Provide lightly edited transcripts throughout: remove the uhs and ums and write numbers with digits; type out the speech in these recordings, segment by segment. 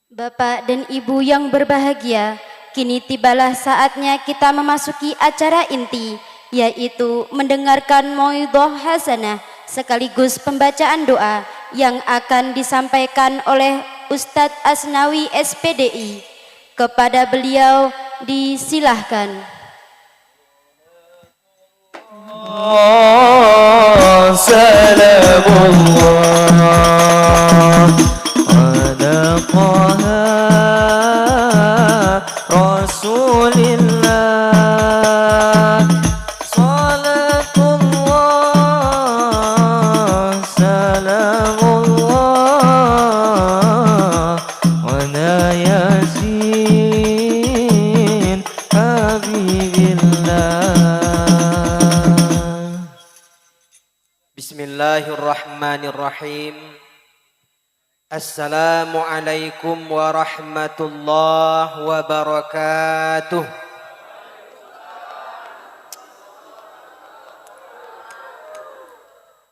Bapak dan Ibu yang berbahagia, kini tibalah saatnya kita memasuki acara inti, yaitu mendengarkan mauidhah hasanah sekaligus pembacaan doa yang akan disampaikan oleh Ustadz Asnawi SPDI. Kepada beliau disilahkan. Salamullah ala Taha Rasulillah, salatullah salamullah ala Yasin Habibillah. Bismillahirrahmanirrahim. Assalamualaikum warahmatullahi wabarakatuh.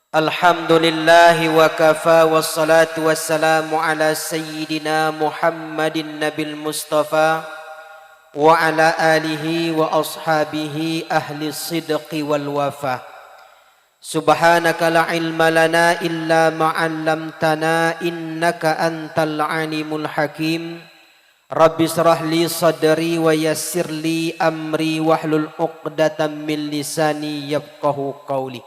Alhamdulillahi wa kafa wassalatu wassalamu ala sayyidina Muhammadin nabil mustafa wa ala alihi wa ashabihi ahli sidqi wal wafa. Subhanaka la ilma lana illa ma 'allamtana innaka antal alimul hakim. Rabbi shrah li sadri wa yassir li amri wahlul 'uqdatam min lisani yafqahu qawli.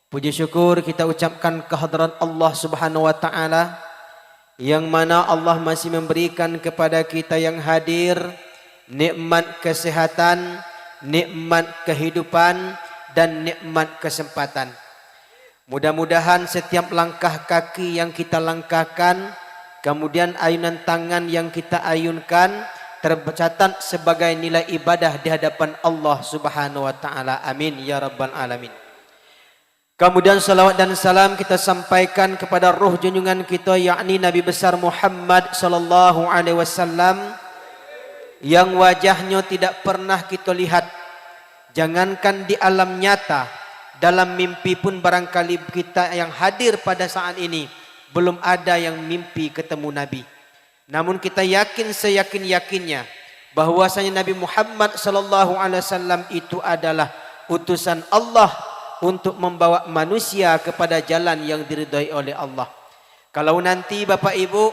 Puji syukur kita ucapkan kehadiran Allah Subhanahu wa taala yang mana Allah masih memberikan kepada kita yang hadir nikmat kesehatan, nikmat kehidupan dan nikmat kesempatan. Mudah-mudahan setiap langkah kaki yang kita langkahkan, kemudian ayunan tangan yang kita ayunkan tercatat sebagai nilai ibadah di hadapan Allah Subhanahu wa taala. Amin ya rabbal alamin. Kemudian salawat dan salam kita sampaikan kepada ruh junjungan kita, yakni Nabi besar Muhammad sallallahu alaihi wasallam yang wajahnya tidak pernah kita lihat. Jangankan di alam nyata, dalam mimpi pun barangkali kita yang hadir pada saat ini belum ada yang mimpi ketemu Nabi. Namun kita yakin seyakin-yakinnya bahwasanya Nabi Muhammad sallallahu alaihi wasallam itu adalah utusan Allah untuk membawa manusia kepada jalan yang diridhai oleh Allah. Kalau nanti Bapak Ibu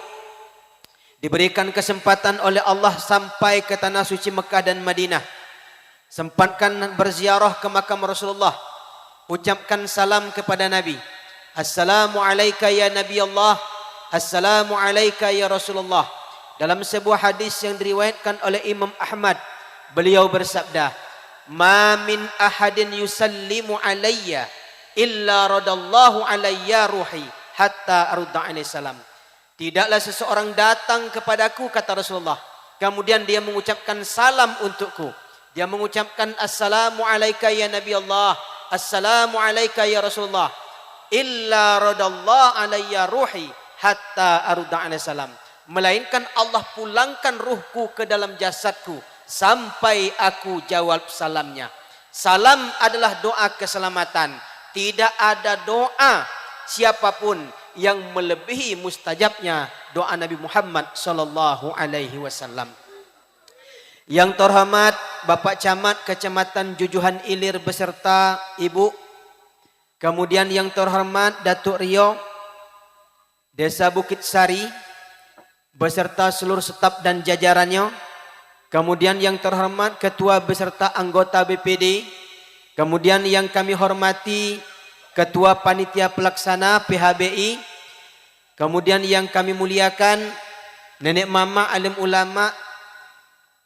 diberikan kesempatan oleh Allah sampai ke tanah suci Mekah dan Madinah, sempatkan berziarah ke makam Rasulullah, ucapkan salam kepada Nabi. Assalamu alayka ya Nabi Allah, assalamu alayka ya Rasulullah. Dalam sebuah hadis yang diriwayatkan oleh Imam Ahmad, beliau bersabda, ma min ahadin yusallimu alayya illa radallahu alayya ruhi hatta arudda alaihi salam. Tidaklah seseorang datang kepadaku, kata Rasulullah, kemudian dia mengucapkan salam untukku. Dia mengucapkan assalamu alayka ya Nabi Allah, assalamu alayka ya Rasulullah, illa radallahu alayya ruhi hatta arudda alaihi salam. Melainkan Allah pulangkan ruhku ke dalam jasadku sampai aku jawab salamnya. Salam adalah doa keselamatan. Tidak ada doa siapapun yang melebihi mustajabnya doa Nabi Muhammad sallallahu alaihi wasallam. Yang terhormat Bapak Camat Kecamatan Jujuhan Ilir beserta Ibu, kemudian yang terhormat Datuk Rio Desa Bukit Sari beserta seluruh staf dan jajarannya, kemudian yang terhormat Ketua beserta anggota BPD, kemudian yang kami hormati Ketua Panitia Pelaksana PHBI, kemudian yang kami muliakan nenek mama alim ulama,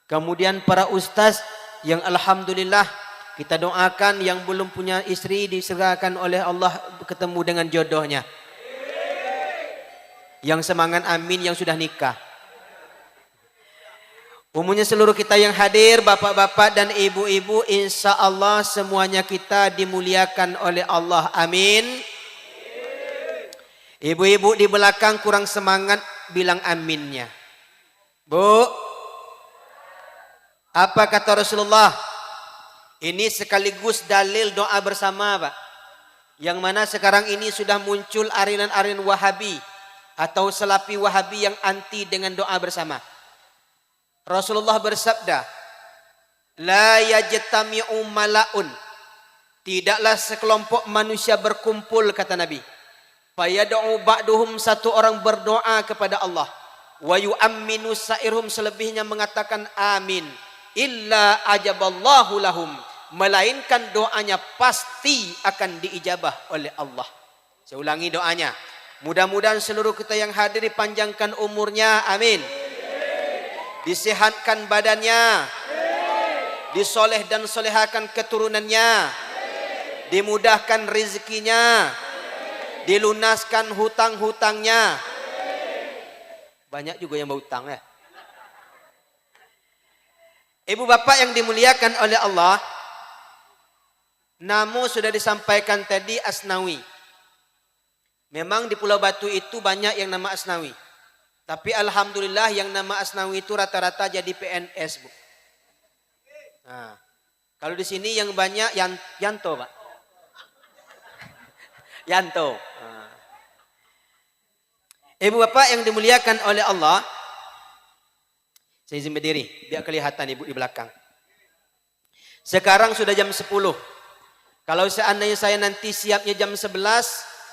kemudian para ustaz yang alhamdulillah kita doakan yang belum punya istri diserahkan oleh Allah ketemu dengan jodohnya. Yang semangat amin yang sudah nikah. Umumnya seluruh kita yang hadir, bapak-bapak dan ibu-ibu, insya Allah semuanya kita dimuliakan oleh Allah. Amin. Ibu-ibu di belakang kurang semangat, bilang aminnya. Bu, apa kata Rasulullah? Ini sekaligus dalil doa bersama, Pak. Yang mana sekarang ini sudah muncul aliran-aliran Wahabi atau Salafi Wahabi yang anti dengan doa bersama. Rasulullah bersabda, la yajtami'u mala'un, tidaklah sekelompok manusia berkumpul, kata Nabi, fayad'u ba'duhum, satu orang berdoa kepada Allah, wa yu'amminu sa'irhum, selebihnya mengatakan amin, illa ajaballahu lahum, melainkan doanya pasti akan diijabah oleh Allah. Saya ulangi doanya, mudah-mudahan seluruh kita yang hadir dipanjangkan umurnya, amin, disehatkan badannya, disoleh dan solehakan keturunannya, dimudahkan rezekinya, dilunaskan hutang-hutangnya. Banyak juga yang berhutang ya. Ibu bapak yang dimuliakan oleh Allah, namo sudah disampaikan tadi Asnawi. Memang di Pulau Batu itu banyak yang nama Asnawi. Tapi alhamdulillah yang nama Asnawi itu rata-rata jadi PNS, Bu. Nah, kalau di sini yang banyak Yanto, Pak. Yanto. Nah. Ibu bapak yang dimuliakan oleh Allah, saya izin berdiri biar kelihatan ibu di belakang. Sekarang sudah jam 10. Kalau seandainya saya nanti siapnya jam 11,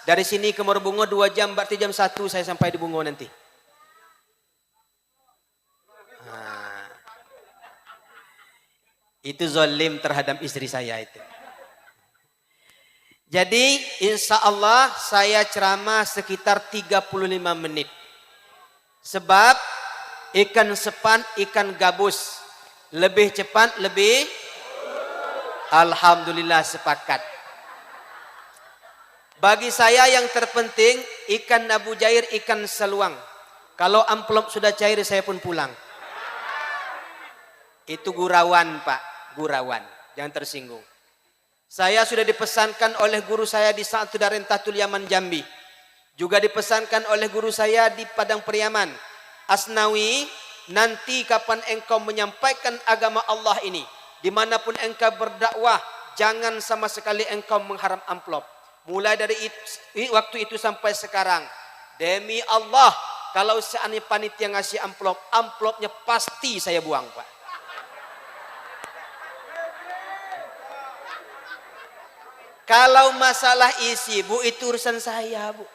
dari sini ke Morbungo 2 jam, berarti jam 1 saya sampai di Bungo nanti. Nah, itu zalim terhadap istri saya itu. Jadi insya Allah saya ceramah sekitar 35 menit. Sebab ikan sepan, ikan gabus, lebih cepat, lebih. Alhamdulillah sepakat. Bagi saya yang terpenting ikan Abu Jair, ikan seluang. Kalau amplop sudah cair saya pun pulang. Itu gurauan, Pak, gurauan. Jangan tersinggung. Saya sudah dipesankan oleh guru saya di Sa'atu Darentatul Yaman Jambi. Juga dipesankan oleh guru saya di Padang Periaman. Asnawi, nanti kapan engkau menyampaikan agama Allah ini, dimanapun engkau berdakwah, jangan sama sekali engkau mengharap amplop. Mulai dari waktu itu sampai sekarang, demi Allah, kalau seandainya panitia ngasih amplop, amplopnya pasti saya buang, Pak. Kalau masalah isi, Bu, itu urusan saya, Bu.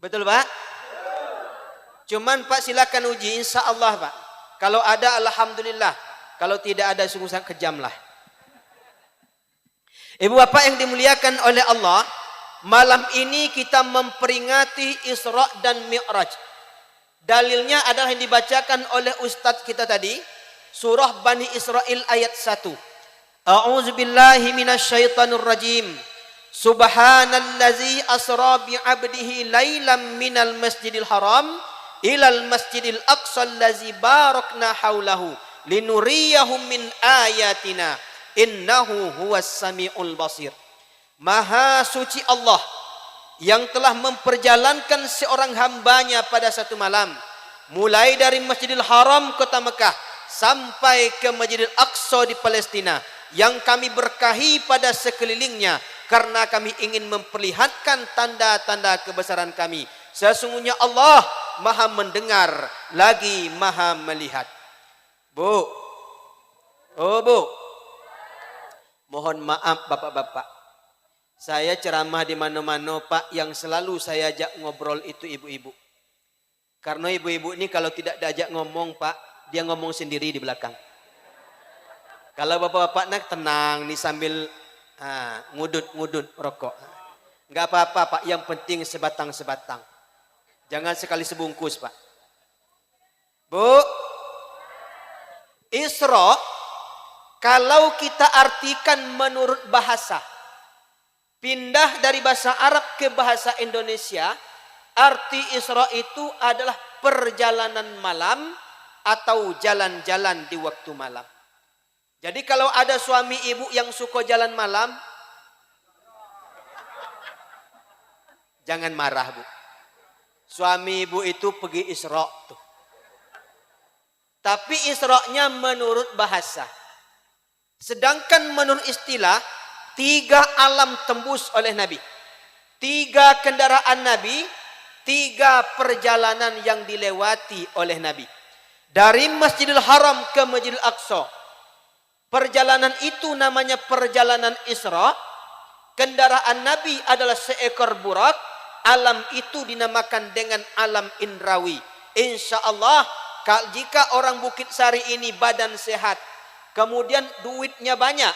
Betul, Pak? Cuman Pak silakan uji, insya Allah, Pak. Kalau ada, alhamdulillah. Kalau tidak ada, sungguh sangat kejam lah. Ibu bapak yang dimuliakan oleh Allah, malam ini kita memperingati Isra dan Mi'raj. Dalilnya adalah yang dibacakan oleh Ustadz kita tadi, surah Bani Israel ayat 1. A'udzubillahi minasyaitonir rajim. Subhanallazi asra bi'abdihi lailam minal masjidil haram ilal masjidil aqsa allazi barakna haulahu linuriyahum min ayatina innahu huwas samiul basir. Maha suci Allah yang telah memperjalankan seorang hambanya pada satu malam, mulai dari Masjidil Haram kota Mekah sampai ke Masjidil Aqsa di Palestina, yang kami berkahi pada sekelilingnya karena kami ingin memperlihatkan tanda-tanda kebesaran kami. Sesungguhnya Allah Maha mendengar lagi Maha melihat. Bu, oh Bu, mohon maaf bapak-bapak, saya ceramah di mana-mana, Pak, yang selalu saya ajak ngobrol itu ibu-ibu. Karena ibu-ibu ini kalau tidak diajak ngomong, Pak, dia ngomong sendiri di belakang. Kalau bapak-bapak nak tenang nih sambil ngudut-ngudut rokok. Enggak apa-apa, Pak, yang penting sebatang-sebatang. Jangan sekali sebungkus, Pak. Bu, Isra kalau kita artikan menurut bahasa, pindah dari bahasa Arab ke bahasa Indonesia, arti Isra itu adalah perjalanan malam atau jalan-jalan di waktu malam. Jadi kalau ada suami ibu yang suka jalan malam, jangan marah, Bu. Suami ibu itu pergi Isra tuh. Tapi Isra-nya menurut bahasa. Sedangkan menurut istilah, 3 alam tembus oleh Nabi. 3 kendaraan Nabi, 3 perjalanan yang dilewati oleh Nabi. Dari Masjidil Haram ke Masjidil Aqsa. Perjalanan itu namanya perjalanan Isra. Kendaraan Nabi adalah seekor burak. Alam itu dinamakan dengan alam indrawi. Insya Allah, jika orang Bukit Sari ini badan sehat, kemudian duitnya banyak,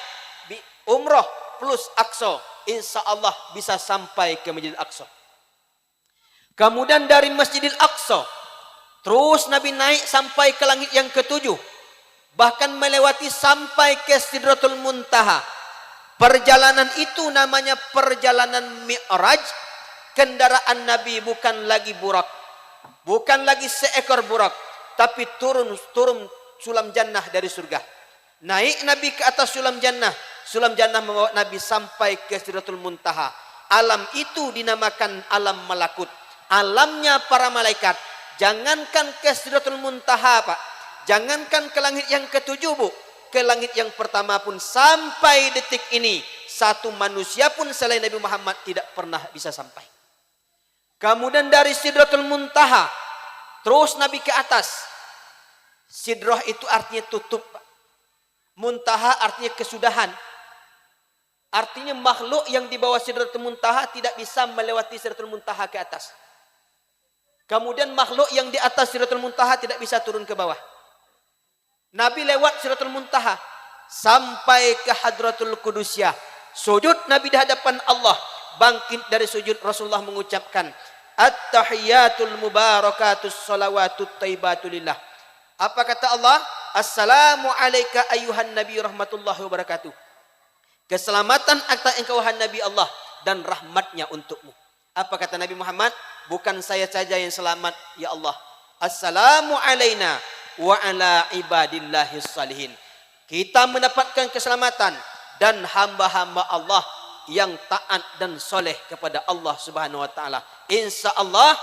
umroh plus Aqsa, insya Allah bisa sampai ke Masjidil Aqsa. Kemudian dari Masjidil Aqsa, terus Nabi naik sampai ke langit yang ke-7. Bahkan melewati sampai ke Sidratul Muntaha. Perjalanan itu namanya perjalanan Mi'raj. Kendaraan Nabi bukan lagi burak, bukan lagi seekor burak, tapi turun sulam jannah dari surga. Naik Nabi ke atas sulam jannah membawa Nabi sampai ke Sidratul Muntaha. Alam itu dinamakan alam malakut, alamnya para malaikat. Jangankan ke Sidratul Muntaha, Pak, jangankan ke langit yang ke-7, Bu, ke langit yang pertama pun sampai detik ini satu manusia pun selain Nabi Muhammad tidak pernah bisa sampai. Kemudian dari Sidratul Muntaha terus Nabi ke atas. Sidrah itu artinya tutup, Pak. Muntaha artinya kesudahan. Artinya makhluk yang di bawah Sidratul Muntaha tidak bisa melewati Sidratul Muntaha ke atas. Kemudian makhluk yang di atas Sidratul Muntaha tidak bisa turun ke bawah. Nabi lewat Sidratul Muntaha sampai ke Hadratul Qudusyah. Sujud Nabi di hadapan Allah. Bangkit dari sujud, Rasulullah mengucapkan At-tahiyatul mubarakatus salawatut taibatulillah. Apa kata Allah? Assalamu alayka ayuhan nabi rahmatullahi wabarakatuh. Keselamatan atas engkau wahai Nabi Allah dan rahmatnya untukmu. Apa kata Nabi Muhammad? Bukan saya saja yang selamat, ya Allah. Assalamu alayna wa ala ibadillahis salihin. Kita mendapatkan keselamatan dan hamba-hamba Allah yang taat dan soleh kepada Allah Subhanahu wa taala. Insya Allah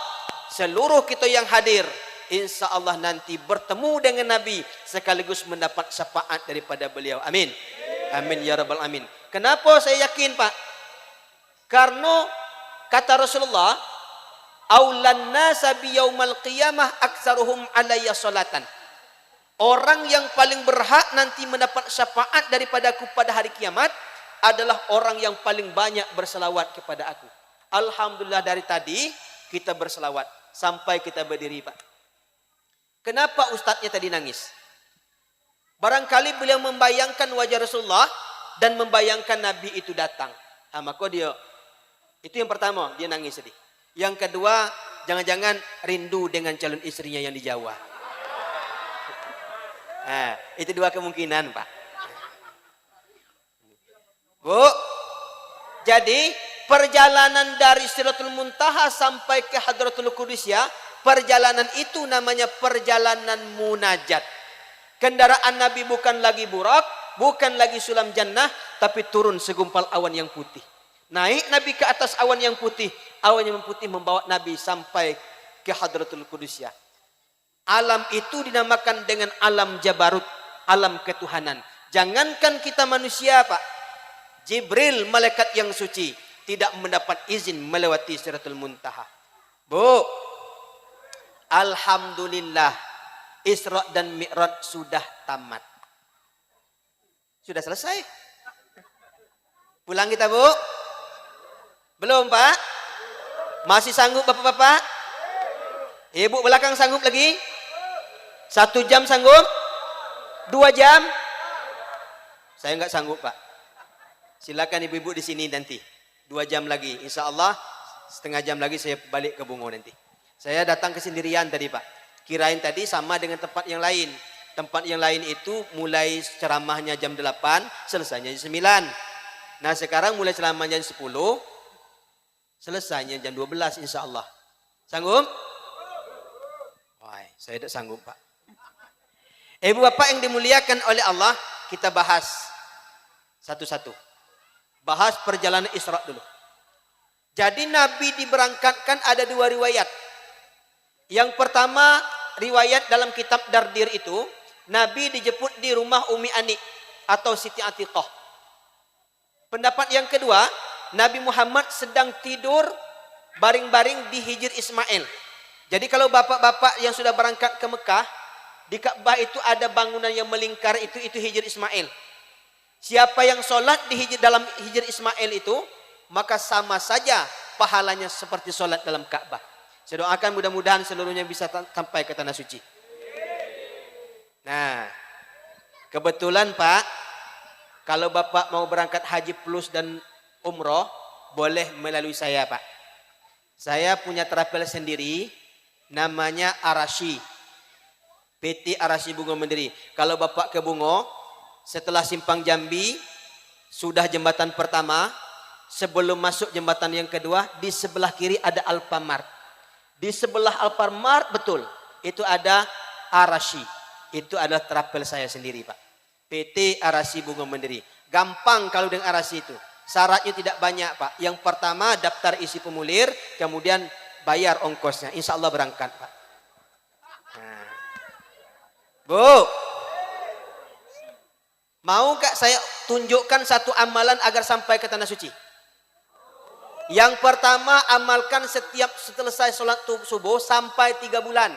seluruh kita yang hadir, insya Allah nanti bertemu dengan Nabi sekaligus mendapat syafaat daripada beliau. Amin. Amin ya rabbal alamin. Kenapa saya yakin, Pak? Karena kata Rasulullah, aulan nasa biyaumal qiyamah aktsaruhum alayya salatan. Orang yang paling berhak nanti mendapat syafaat daripadaku pada hari kiamat adalah orang yang paling banyak berselawat kepada aku. Alhamdulillah dari tadi kita berselawat sampai kita berdiri, Pak. Kenapa ustadznya tadi nangis? Barangkali beliau membayangkan wajah Rasulullah dan membayangkan Nabi itu datang. Maka dia, itu yang pertama, dia nangis sedih. Yang kedua, jangan-jangan rindu dengan calon istrinya yang di Jawa. Itu 2 kemungkinan, Pak. Bu, jadi perjalanan dari Sidratul Muntaha sampai ke Hadratul Qudusyah, perjalanan itu namanya perjalanan munajat. Kendaraan Nabi bukan lagi burak, bukan lagi sulam jannah, tapi turun segumpal awan yang putih. Naik Nabi ke atas awan yang putih, awan yang putih membawa Nabi sampai ke Hadratul Qudusyah. Alam itu dinamakan dengan alam Jabarut, alam ketuhanan. Jangankan kita manusia, Pak, Jibril, malaikat yang suci, tidak mendapat izin melewati Sidratul Muntaha. Bu, alhamdulillah, Isra dan Mi'raj sudah tamat. Sudah selesai. Pulang kita, Bu? Belum, Pak? Masih sanggup, Bapak-bapak? Ibu belakang sanggup lagi? 1 jam sanggup? 2 jam? Saya enggak sanggup, Pak. Silakan ibu-ibu di sini nanti 2 jam lagi, insya Allah setengah jam lagi saya balik ke Bungo nanti. Saya datang ke sendirian tadi, Pak. Kirain tadi sama dengan tempat yang lain. Tempat yang lain itu mulai ceramahnya jam 8, selesainya jam 9. Nah sekarang mulai ceramahnya jam 10, selesainya jam 12 insya Allah. Sanggup? Wah, saya tidak sanggup, Pak. Ibu bapak yang dimuliakan oleh Allah, kita bahas satu-satu. Bahas perjalanan Isra dulu. Jadi Nabi diberangkatkan ada 2 riwayat. Yang pertama riwayat dalam kitab Dardir itu, Nabi dijemput di rumah Umi Ani atau Siti Atiqah. Pendapat yang kedua, Nabi Muhammad sedang tidur baring-baring di Hijr Ismail. Jadi kalau bapak-bapak yang sudah berangkat ke Mekah, di Ka'bah itu ada bangunan yang melingkar itu Hijr Ismail. Siapa yang sholat dalam Hijr Ismail itu, maka sama saja pahalanya seperti sholat dalam Ka'bah. Saya doakan mudah-mudahan seluruhnya bisa sampai ke tanah suci. Nah, kebetulan Pak, kalau Bapak mau berangkat haji plus dan umroh, boleh melalui saya Pak. Saya punya travel sendiri, namanya Arashi. PT Arashi Bungo Mandiri. Kalau Bapak ke Bungo, setelah Simpang Jambi, sudah jembatan pertama, sebelum masuk jembatan yang kedua, di sebelah kiri ada Alfamart. Di sebelah Alfamart betul, itu ada Arashi. Itu adalah travel saya sendiri Pak. PT Arashi Bungo Mandiri. Gampang kalau dengan Arashi itu. Syaratnya tidak banyak Pak. Yang pertama daftar isi formulir, kemudian bayar ongkosnya. Insya Allah berangkat Pak. Nah. Bu, mau gak saya tunjukkan satu amalan agar sampai ke tanah suci? Yang pertama, amalkan setiap selesai sholat subuh sampai 3 bulan.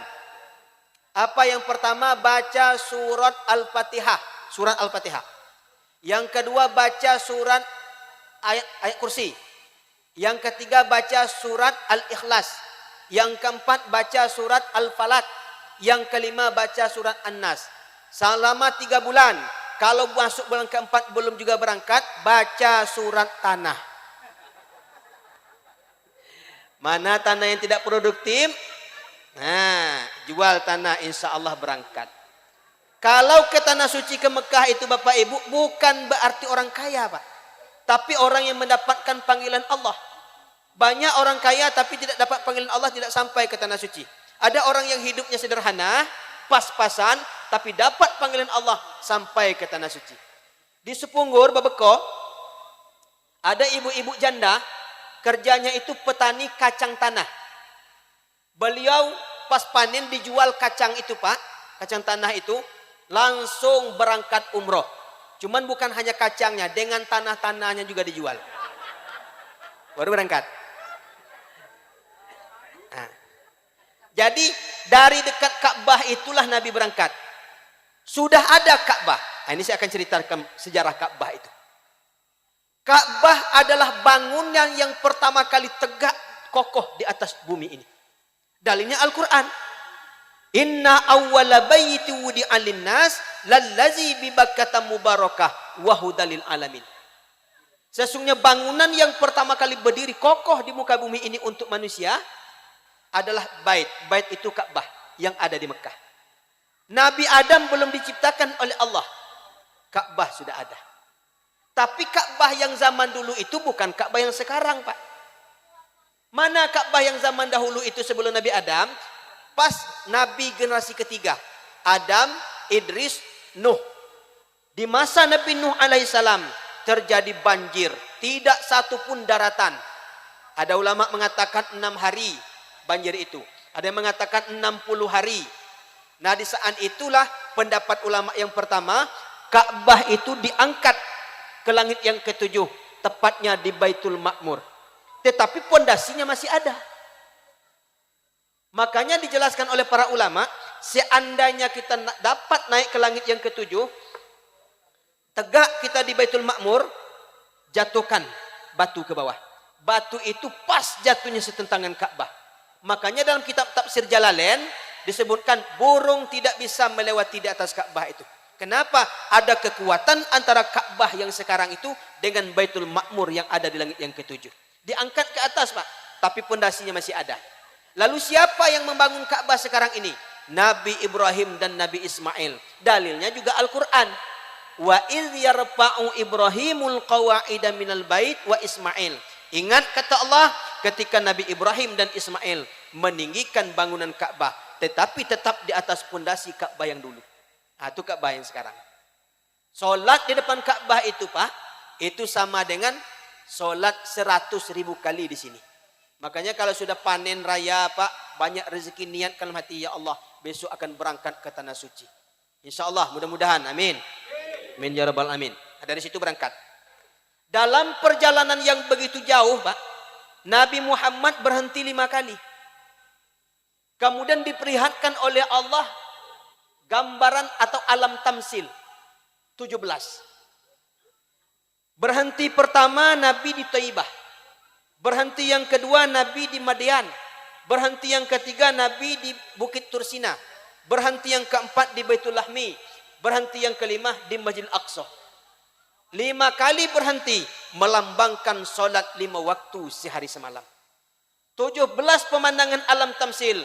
Apa yang pertama? Baca surat Al-Fatihah. Surat Al-Fatihah. Yang kedua, baca surat ayat kursi. Yang ketiga, baca surat Al-Ikhlas. Yang keempat, baca surat Al-Falaq. Yang kelima, baca surat An-Nas. Selama 3 bulan. Kalau masuk bulan keempat belum juga berangkat, baca surat tanah. Mana tanah yang tidak produktif? Nah, jual tanah, insya Allah berangkat. Kalau ke tanah suci ke Mekah itu Bapak Ibu, bukan berarti orang kaya Pak. Tapi orang yang mendapatkan panggilan Allah. Banyak orang kaya tapi tidak dapat panggilan Allah, tidak sampai ke tanah suci. Ada orang yang hidupnya sederhana, pas-pasan, tapi dapat panggilan Allah sampai ke tanah suci. Di Sepunggur, Babeko, ada ibu-ibu janda, kerjanya itu petani kacang tanah. Beliau pas panen dijual kacang itu Pak, kacang tanah itu, langsung berangkat umroh. Cuman bukan hanya kacangnya, dengan tanah-tanahnya juga dijual. Baru berangkat. Nah. Jadi dari dekat Ka'bah itulah Nabi berangkat. Sudah ada Ka'bah. Nah, ini saya akan ceritakan sejarah Ka'bah itu. Ka'bah adalah bangunan yang pertama kali tegak kokoh di atas bumi ini. Dalilnya Al-Quran. Inna awwala bayti wudi'a linnas lallazi bi Bakkata mubarakah wa hudalil alamin. Sesungguhnya bangunan yang pertama kali berdiri kokoh di muka bumi ini untuk manusia adalah bait. Bait itu Ka'bah yang ada di Mekah. Nabi Adam belum diciptakan oleh Allah. Ka'bah sudah ada. Tapi Ka'bah yang zaman dulu itu bukan Ka'bah yang sekarang Pak. Mana Ka'bah yang zaman dahulu itu sebelum Nabi Adam? Pas Nabi generasi ketiga. Adam, Idris, Nuh. Di masa Nabi Nuh alaihissalam terjadi banjir. Tidak satu pun daratan. Ada ulama mengatakan 6 hari banjir itu. Ada yang mengatakan 60 hari. Nah di saat itulah pendapat ulama yang pertama. Ka'bah itu diangkat ke langit yang ketujuh. Tepatnya di Baitul Ma'mur. Tetapi pondasinya masih ada. Makanya dijelaskan oleh para ulama, seandainya kita dapat naik ke langit yang ketujuh, tegak kita di Baitul Ma'mur, jatuhkan batu ke bawah. Batu itu pas jatuhnya setentangan Ka'bah. Makanya dalam kitab tafsir Jalalain disebutkan burung tidak bisa melewati di atas Ka'bah itu. Kenapa? Ada kekuatan antara Ka'bah yang sekarang itu dengan Baitul Ma'mur yang ada di langit yang ketujuh. Diangkat ke atas Pak, tapi pondasinya masih ada. Lalu siapa yang membangun Ka'bah sekarang ini? Nabi Ibrahim dan Nabi Ismail. Dalilnya juga Al-Quran. Wa idh yarfa'u Ibrahimul qawa'ida minal bait wa Ismail. Ingat kata Allah ketika Nabi Ibrahim dan Ismail meninggikan bangunan Ka'bah, tetapi tetap di atas pondasi Ka'bah yang dulu. Nah, itu Ka'bah yang sekarang. Solat di depan Ka'bah itu Pak, itu sama dengan solat 100.000 kali di sini. Makanya kalau sudah panen raya Pak, banyak rezeki, niatkan dalam hati, ya Allah besok akan berangkat ke tanah suci. Insya Allah mudah-mudahan, amin. Amin ya rabbal alamin. Dari situ berangkat. Dalam perjalanan yang begitu jauh, Pak, Nabi Muhammad berhenti 5 kali. Kemudian diperlihatkan oleh Allah gambaran atau alam tamsil 17. Berhenti pertama Nabi di Taibah. Berhenti yang kedua Nabi di Madian. Berhenti yang ketiga Nabi di Bukit Tursina. Berhenti yang keempat di Baitul Lahmi. Berhenti yang kelima di Masjidil Aqsa. 5 kali berhenti melambangkan solat 5 waktu sehari semalam. 17 pemandangan alam tamsil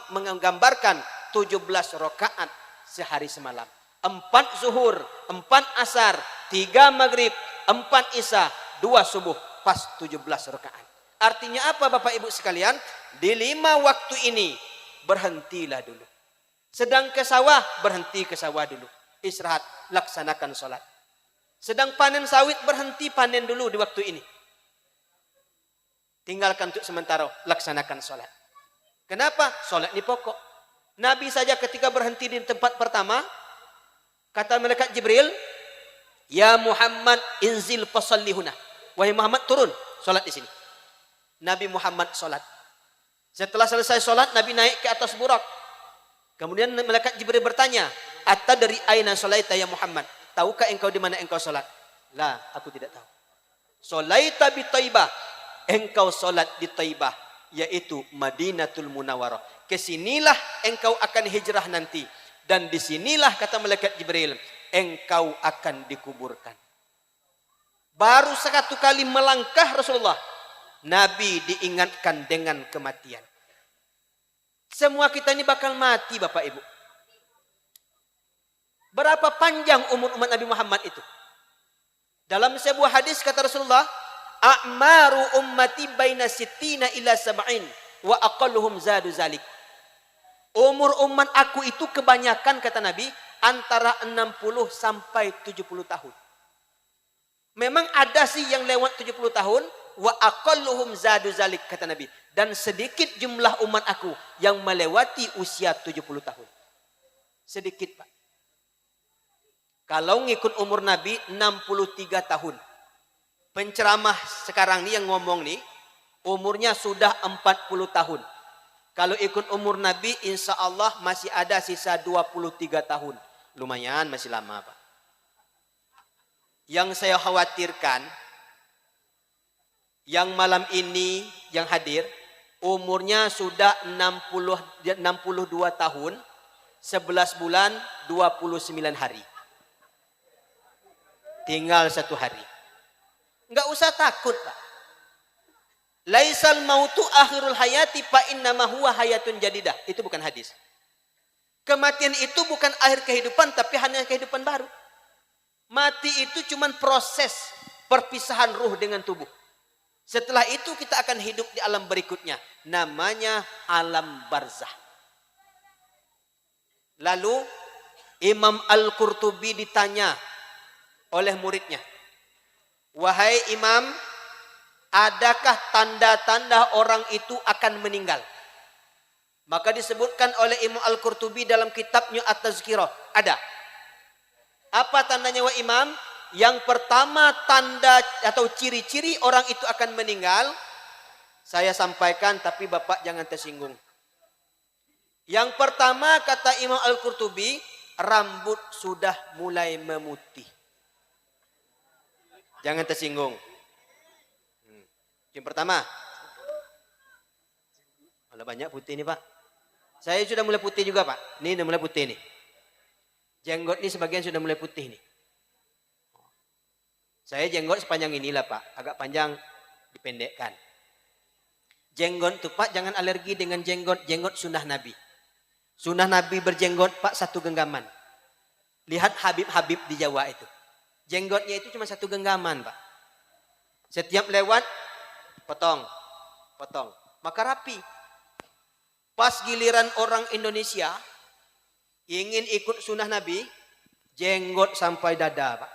menggambarkan 17 rakaat sehari semalam. 4 zuhur, 4 asar, 3 maghrib, 4 isya, 2 subuh, pas 17 rakaat. Artinya apa Bapak Ibu sekalian? Di 5 waktu ini berhentilah dulu. Sedang ke sawah, berhenti ke sawah dulu. Istirahat, laksanakan solat. Sedang panen sawit, berhenti panen dulu di waktu ini. Tinggalkan untuk sementara, laksanakan solat. Kenapa? Solat ini pokok. Nabi saja ketika berhenti di tempat pertama, kata malaikat Jibril, "Ya Muhammad, inzil fasallihuna." Wahai Muhammad, turun, solat di sini. Nabi Muhammad solat. Setelah selesai solat, Nabi naik ke atas burak. Kemudian malaikat Jibril bertanya, "Atadri aina shalaita ya Muhammad?" Tahukah engkau di mana engkau solat? Lah, aku tidak tahu. Shalaita bi Taibah. Engkau solat di Taibah, yaitu Madinatul Munawwarah. Kesinilah engkau akan hijrah nanti. Dan disinilah kata malaikat Jibril, engkau akan dikuburkan. Baru 1 kali melangkah Rasulullah, Nabi diingatkan dengan kematian. Semua kita ini bakal mati Bapak Ibu. Berapa panjang umur umat Nabi Muhammad itu? Dalam sebuah hadis kata Rasulullah, "A'maru ummati baina sittina ila sab'in wa aqalluhum zadu zalik." Umur umat aku itu kebanyakan kata Nabi antara 60 sampai 70 tahun. Memang ada sih yang lewat 70 tahun, wa aqalluhum zadu zalik kata Nabi, dan sedikit jumlah umat aku yang melewati usia 70 tahun. Sedikit, Pak. Kalau ngikut umur Nabi 63 tahun. Penceramah sekarang nih yang ngomong nih, umurnya sudah 40 tahun. Kalau ikut umur Nabi, insya Allah masih ada sisa 23 tahun. Lumayan, masih lama Pak. Yang saya khawatirkan, yang malam ini yang hadir, umurnya sudah 62 tahun, 11 bulan, 29 hari. Tinggal 1 hari. Enggak usah takut, Pak. Laisal mautu akhirul hayati fa innama huwa hayatun jadidah. Itu bukan hadis. Kematian itu bukan akhir kehidupan, tapi hanya kehidupan baru. Mati itu cuma proses perpisahan ruh dengan tubuh. Setelah itu kita akan hidup di alam berikutnya. Namanya alam barzah. Lalu Imam Al-Qurtubi ditanya oleh muridnya, "Wahai Imam, adakah tanda-tanda orang itu akan meninggal?" Maka disebutkan oleh Imam Al-Qurtubi dalam kitabnya At-Tazkirah, ada. Apa tandanya wa Imam? Yang pertama tanda atau ciri-ciri orang itu akan meninggal, saya sampaikan tapi Bapak jangan tersinggung. Yang pertama kata Imam Al-Qurtubi, rambut sudah mulai memutih. Jangan tersinggung. Yang pertama. Malah banyak putih ini Pak. Saya sudah mulai putih juga Pak. Ini sudah mulai putih nih. Jenggot ini sebagian sudah mulai putih nih. Saya jenggot sepanjang inilah Pak. Agak panjang dipendekkan. Jenggot itu Pak jangan alergi dengan jenggot. Jenggot sunnah Nabi. Sunnah Nabi berjenggot Pak 1 genggaman. Lihat Habib-Habib di Jawa itu. Jenggotnya itu cuma 1 genggaman Pak. Setiap lewat potong. Potong. Maka rapi. Pas giliran orang Indonesia ingin ikut sunnah Nabi, jenggot sampai dada Pak.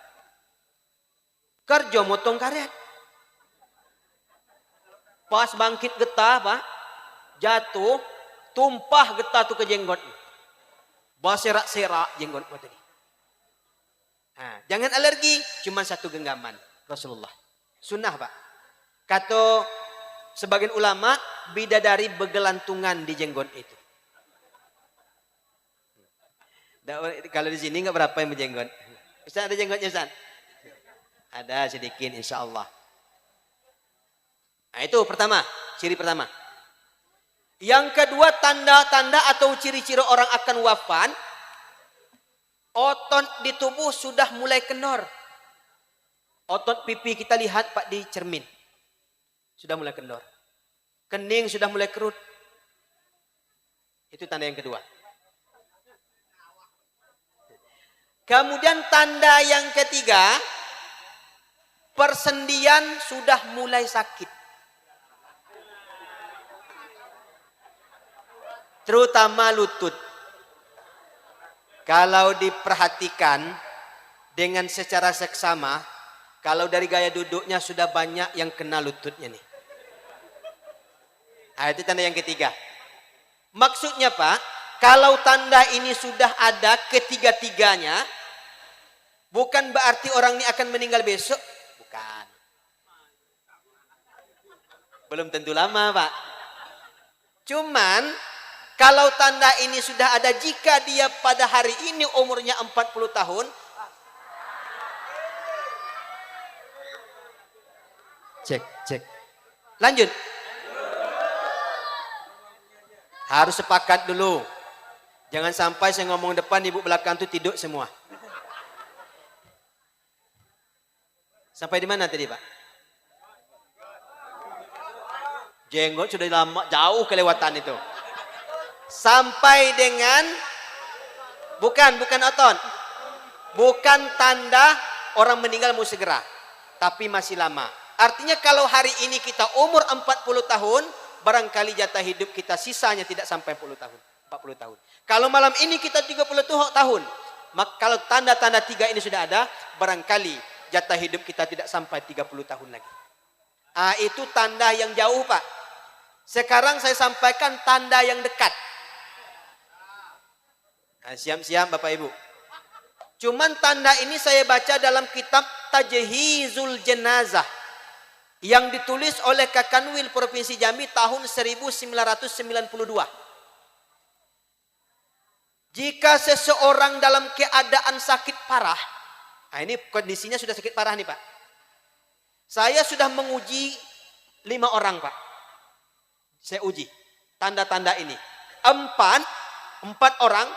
Kerja motong karet. Pas bangkit getah Pak, jatuh, tumpah getah tuh ke jenggot. Baserak-serak jenggot tadi. Nah, jangan alergi, cuma 1 genggaman. Rasulullah. Sunnah Pak. Kata sebagian ulama, bidadari bergelantungan di jenggot itu. Kalau di sini nggak berapa yang berjenggot. Ustaz ada jenggotnya Ustaz? Ada sedikit insya Allah. Nah itu pertama, ciri pertama. Yang kedua, tanda-tanda atau ciri-ciri orang akan wafat, otot di tubuh sudah mulai kendor. Otot pipi kita lihat Pak di cermin. Sudah mulai kendor. Kening sudah mulai kerut. Itu tanda yang kedua. Kemudian tanda yang ketiga, persendian sudah mulai sakit. Terutama lutut. Kalau diperhatikan dengan secara seksama, kalau dari gaya duduknya sudah banyak yang kena lututnya nih. Nah, itu tanda yang ketiga. Maksudnya Pak, kalau tanda ini sudah ada ketiga-tiganya, bukan berarti orang ini akan meninggal besok. Bukan. Belum tentu lama Pak. Cuman, kalau tanda ini sudah ada, jika dia pada hari ini umurnya 40 tahun, cek. Lanjut. Harus sepakat dulu. Jangan sampai saya ngomong depan, ibu belakang itu tidur semua. Sampai di mana tadi Pak? Jenggot sudah lama, jauh kelewatan itu. Sampai dengan bukan otot. Bukan tanda orang meninggal mau segera, tapi masih lama. Artinya kalau hari ini kita umur 40 tahun, barangkali jatah hidup kita sisanya tidak sampai 40 tahun. Kalau malam ini kita 30 tahun, maka kalau tanda-tanda tiga ini sudah ada, barangkali jatah hidup kita tidak sampai 30 tahun lagi. Itu tanda yang jauh Pak. Sekarang saya sampaikan tanda yang dekat. Siap-siap Bapak Ibu. Cuman tanda ini saya baca dalam kitab Tajhizul Jenazah yang ditulis oleh Kakanwil Provinsi Jambi tahun 1992. Jika seseorang dalam keadaan sakit parah, ini kondisinya sudah sakit parah nih Pak. Saya sudah menguji 5 orang Pak. Saya uji tanda-tanda ini. 4 orang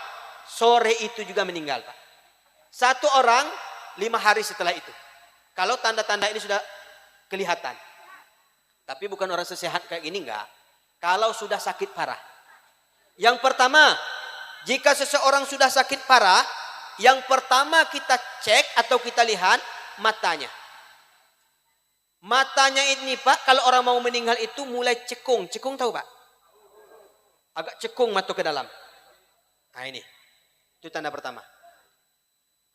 sore itu juga meninggal Pak. 1 orang 5 hari setelah itu. Kalau tanda-tanda ini sudah kelihatan. Tapi bukan orang sesehat kayak gini enggak. Kalau sudah sakit parah. Yang pertama, jika seseorang sudah sakit parah, yang pertama kita cek atau kita lihat matanya. Matanya ini Pak, kalau orang mau meninggal itu mulai cekung. Cekung tahu Pak? Agak cekung mata ke dalam. Nah ini. Itu tanda pertama.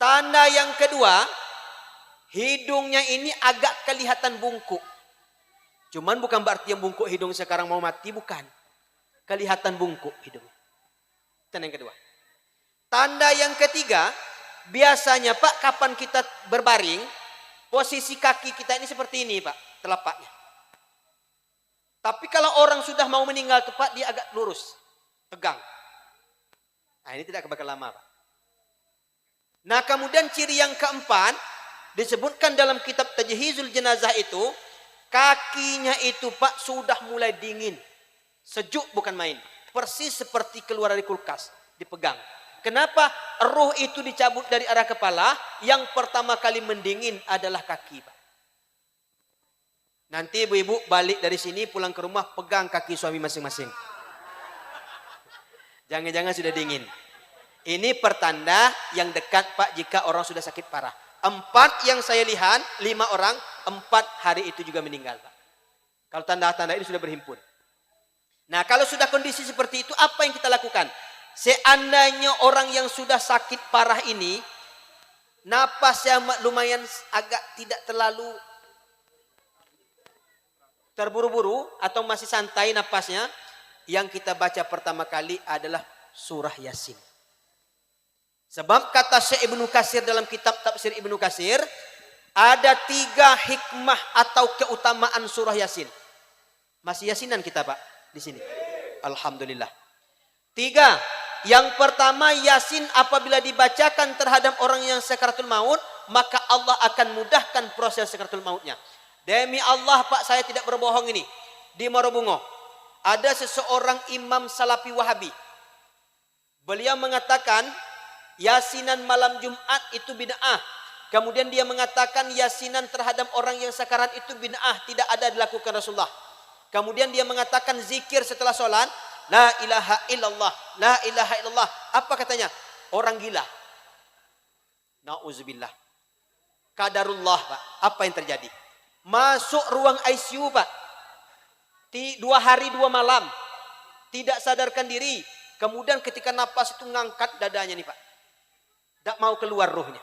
Tanda yang kedua, hidungnya ini agak kelihatan bungkuk. Cuman bukan berarti yang bungkuk hidung sekarang mau mati, bukan. Kelihatan bungkuk hidungnya. Tanda yang kedua. Tanda yang ketiga, biasanya Pak kapan kita berbaring, posisi kaki kita ini seperti ini Pak, telapaknya. Tapi kalau orang sudah mau meninggal tuh Pak, dia agak lurus, tegang. Nah ini tidak bakal lama Pak. Nah kemudian ciri yang keempat, disebutkan dalam kitab Tajhizul Jenazah itu, kakinya itu Pak sudah mulai dingin. Sejuk bukan main. Persis seperti keluar dari kulkas, dipegang. Kenapa? Ruh itu dicabut dari arah kepala, yang pertama kali mendingin adalah kaki Pak. Nanti ibu-ibu balik dari sini pulang ke rumah, pegang kaki suami masing-masing. Jangan-jangan sudah dingin. Ini pertanda yang dekat Pak jika orang sudah sakit parah. 4 yang saya lihat, 5 orang, 4 hari itu juga meninggal Pak. Kalau tanda-tanda ini sudah berhimpun. Nah kalau sudah kondisi seperti itu, apa yang kita lakukan? Seandainya orang yang sudah sakit parah ini, napasnya lumayan agak tidak terlalu terburu-buru atau masih santai napasnya, yang kita baca pertama kali adalah surah Yasin. Sebab kata Syekh Ibnu Katsir dalam kitab tafsir Ibnu Katsir, Ada 3 hikmah atau keutamaan surah Yasin. Masih Yasinan kita Pak di sini. Alhamdulillah. 3. Yang pertama, Yasin apabila dibacakan terhadap orang yang sakaratul maut, maka Allah akan mudahkan proses sakaratul mautnya. Demi Allah Pak, saya tidak berbohong ini. Di Marobungo ada seseorang imam Salafi Wahabi. Beliau mengatakan Yasinan malam Jumat itu bid'ah. Kemudian dia mengatakan Yasinan terhadap orang yang sakarat itu bid'ah, tidak ada dilakukan Rasulullah. Kemudian dia mengatakan zikir setelah sholat, la ilaha illallah, la ilaha illallah. Apa katanya? Orang gila. Nauzubillah. Qadarullah Pak. Apa yang terjadi? Masuk ruang ICU Pak. 2 hari 2 malam. Tidak sadarkan diri. Kemudian ketika napas itu ngangkat dadanya nih Pak. Tidak mau keluar ruhnya.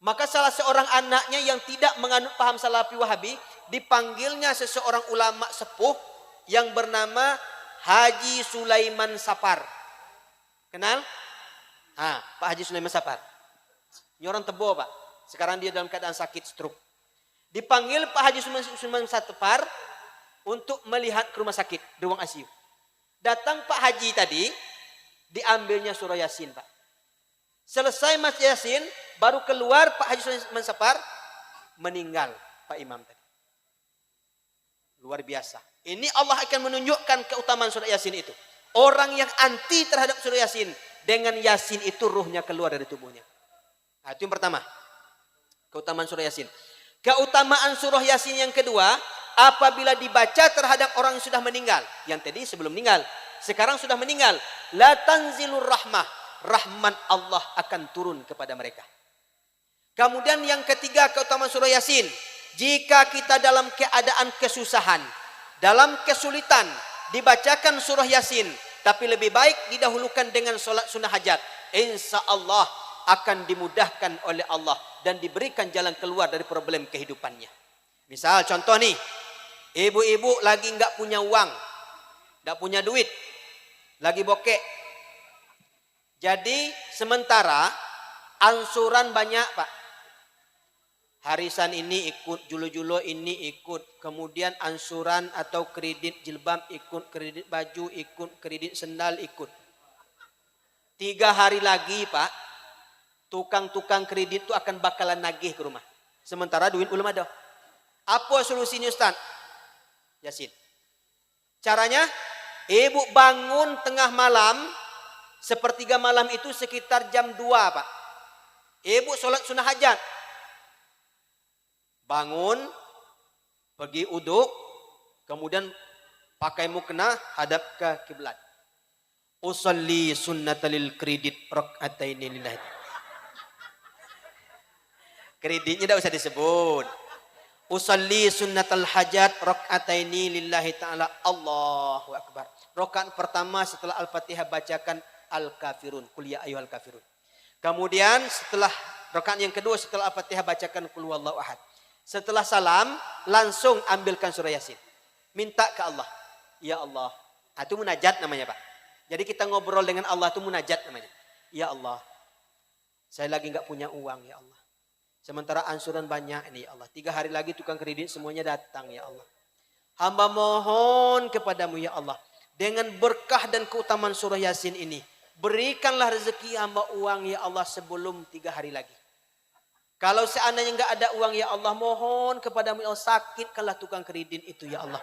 Maka salah seorang anaknya yang tidak menganut paham Salafi Wahabi, dipanggilnya seseorang ulama sepuh yang bernama Haji Sulaiman Sapar. Kenal? Pak Haji Sulaiman Sapar. Ini orang Tebo Pak. Sekarang dia dalam keadaan sakit stroke. Dipanggil Pak Haji Sulaiman Sapar untuk melihat ke rumah sakit, di ruang ICU. Datang Pak Haji tadi, diambilnya surah Yasin Pak. Selesai Mas Yasin, baru keluar Pak Haji Sulaiman Sapar, meninggal Pak Imam tadi. Luar biasa. Ini Allah akan menunjukkan keutamaan surah Yasin itu. Orang yang anti terhadap surah Yasin, dengan Yasin itu ruhnya keluar dari tubuhnya. Nah, itu yang pertama. Keutamaan surah Yasin. Keutamaan surah Yasin yang kedua, apabila dibaca terhadap orang yang sudah meninggal. Yang tadi sebelum meninggal, sekarang sudah meninggal. La tanzilur rahmah. Rahman Allah akan turun kepada mereka. Kemudian yang ketiga, keutamaan surah Yasin. Jika kita dalam keadaan kesusahan, dalam kesulitan, dibacakan surah Yasin, tapi lebih baik didahulukan dengan solat sunnah hajat. Insya Allah akan dimudahkan oleh Allah dan diberikan jalan keluar dari problem kehidupannya. Misal contoh nih, ibu-ibu lagi nggak punya uang, nggak punya duit, lagi bokek. Jadi sementara ansuran banyak Pak. Harisan ini ikut, julo-julo ini ikut. Kemudian ansuran atau kredit jilbab ikut, kredit baju ikut, kredit sendal ikut. 3 hari lagi Pak, tukang-tukang kredit itu akan bakalan nagih ke rumah. Sementara duit belum ada. Apa solusinya Ustaz? Yasin. Caranya, ibu bangun tengah malam, sepertiga malam itu sekitar jam 2 Pak. Ibu sholat sunnah hajat. Bangun, pergi uduk, kemudian pakai mukena, hadap ke kiblat. Usalli sunnatalil kredit rak'ataini lillahi. Kreditnya tidak usah disebut. Usalli sunnatal hajat rak'ataini lillahi ta'ala. Allahu akbar. Rakaat pertama setelah Al-Fatihah bacakan Al-Kafirun, qul ya ayyuhal kafirun. Kemudian setelah rakaat yang kedua setelah Al-Fatihah bacakan qul huwallahu ahad. Setelah salam langsung ambilkan surah Yasin. Minta ke Allah. Ya Allah. Itu munajat namanya Pak. Jadi kita ngobrol dengan Allah itu munajat namanya. Ya Allah. Saya lagi enggak punya uang ya Allah. Sementara ansuran banyak ini ya Allah. 3 hari lagi tukang kredit semuanya datang ya Allah. Hamba mohon kepadamu ya Allah. Dengan berkah dan keutamaan surah Yasin ini. Berikanlah rezeki hamba uang ya Allah sebelum 3 hari lagi. Kalau seandainya enggak ada uang ya Allah, mohon kepadamu ya Allah, sakitkanlah tukang kredit itu ya Allah.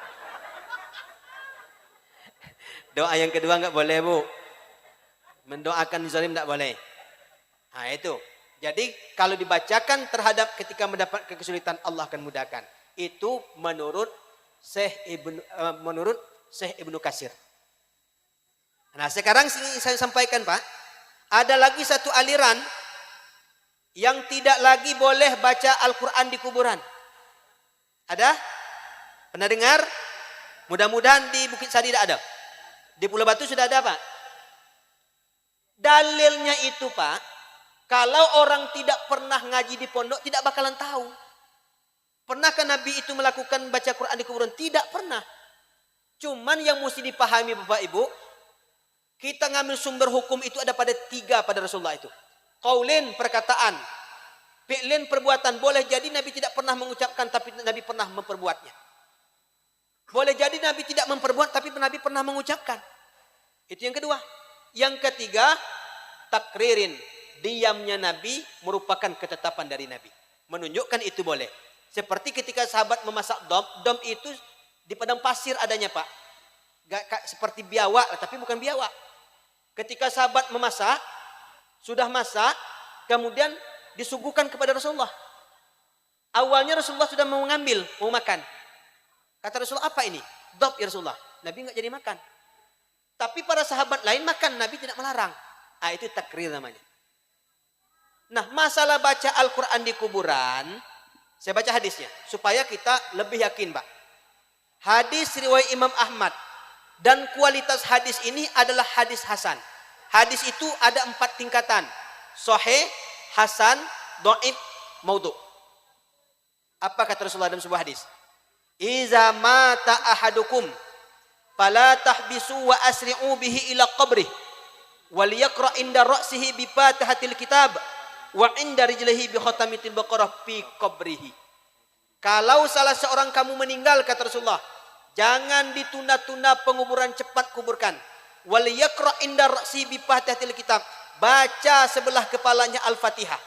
Doa yang kedua enggak boleh Bu. Mendoakan zalim enggak boleh. Nah itu. Jadi kalau dibacakan terhadap ketika mendapat kesulitan Allah akan mudahkan. Itu menurut Syekh Ibnu Katsir. Nah sekarang saya sampaikan Pak. Ada lagi satu aliran yang tidak lagi boleh baca Al-Quran di kuburan. Ada? Pernah dengar? Mudah-mudahan di Bukit Sari tidak ada. Di Pulau Batu sudah ada Pak. Dalilnya itu Pak, kalau orang tidak pernah ngaji di pondok tidak bakalan tahu. Pernahkah Nabi itu melakukan baca Quran di kuburan? Tidak pernah. Cuman yang mesti dipahami Bapak Ibu, kita ngambil sumber hukum itu ada pada 3 pada Rasulullah itu. Qaulin perkataan. Fi'lin perbuatan. Boleh jadi Nabi tidak pernah mengucapkan tapi Nabi pernah memperbuatnya. Boleh jadi Nabi tidak memperbuat tapi Nabi pernah mengucapkan. Itu yang kedua. Yang ketiga, takririn. Diamnya Nabi merupakan ketetapan dari Nabi. Menunjukkan itu boleh. Seperti ketika sahabat memasak dom. Dom itu di padang pasir adanya, Pak. Seperti biawak, tapi bukan biawak. Ketika sahabat memasak, sudah masak, kemudian disuguhkan kepada Rasulullah. Awalnya Rasulullah sudah mau mengambil, mau makan. Kata Rasulullah, apa ini? Dom ya Rasulullah. Nabi enggak jadi makan. Tapi para sahabat lain makan, Nabi tidak melarang. Itu takrir namanya. Nah, masalah baca Al-Quran di kuburan, saya baca hadisnya, supaya kita lebih yakin, Pak. Hadis riwayat Imam Ahmad, dan kualitas hadis ini adalah hadis hasan. Hadis itu ada 4 tingkatan. Sahih, hasan, dhaif, maudhu. Apa kata Rasulullah dalam sebuah hadis? Iza mata ahadukum fala tahbisu wa asri'u bihi ila qabrih wal yaqra inda ra'sihi bi fatihatil kitab wa inda rijlihi bi khatamitil baqarah fi qabrihi. Kalau salah seorang kamu meninggal, kata Rasulullah, jangan ditunda-tunda penguburan, cepat kuburkan. Wal yaqra inda ra'sihi bi fatihatil kitab, baca sebelah kepalanya Al-Fatihah.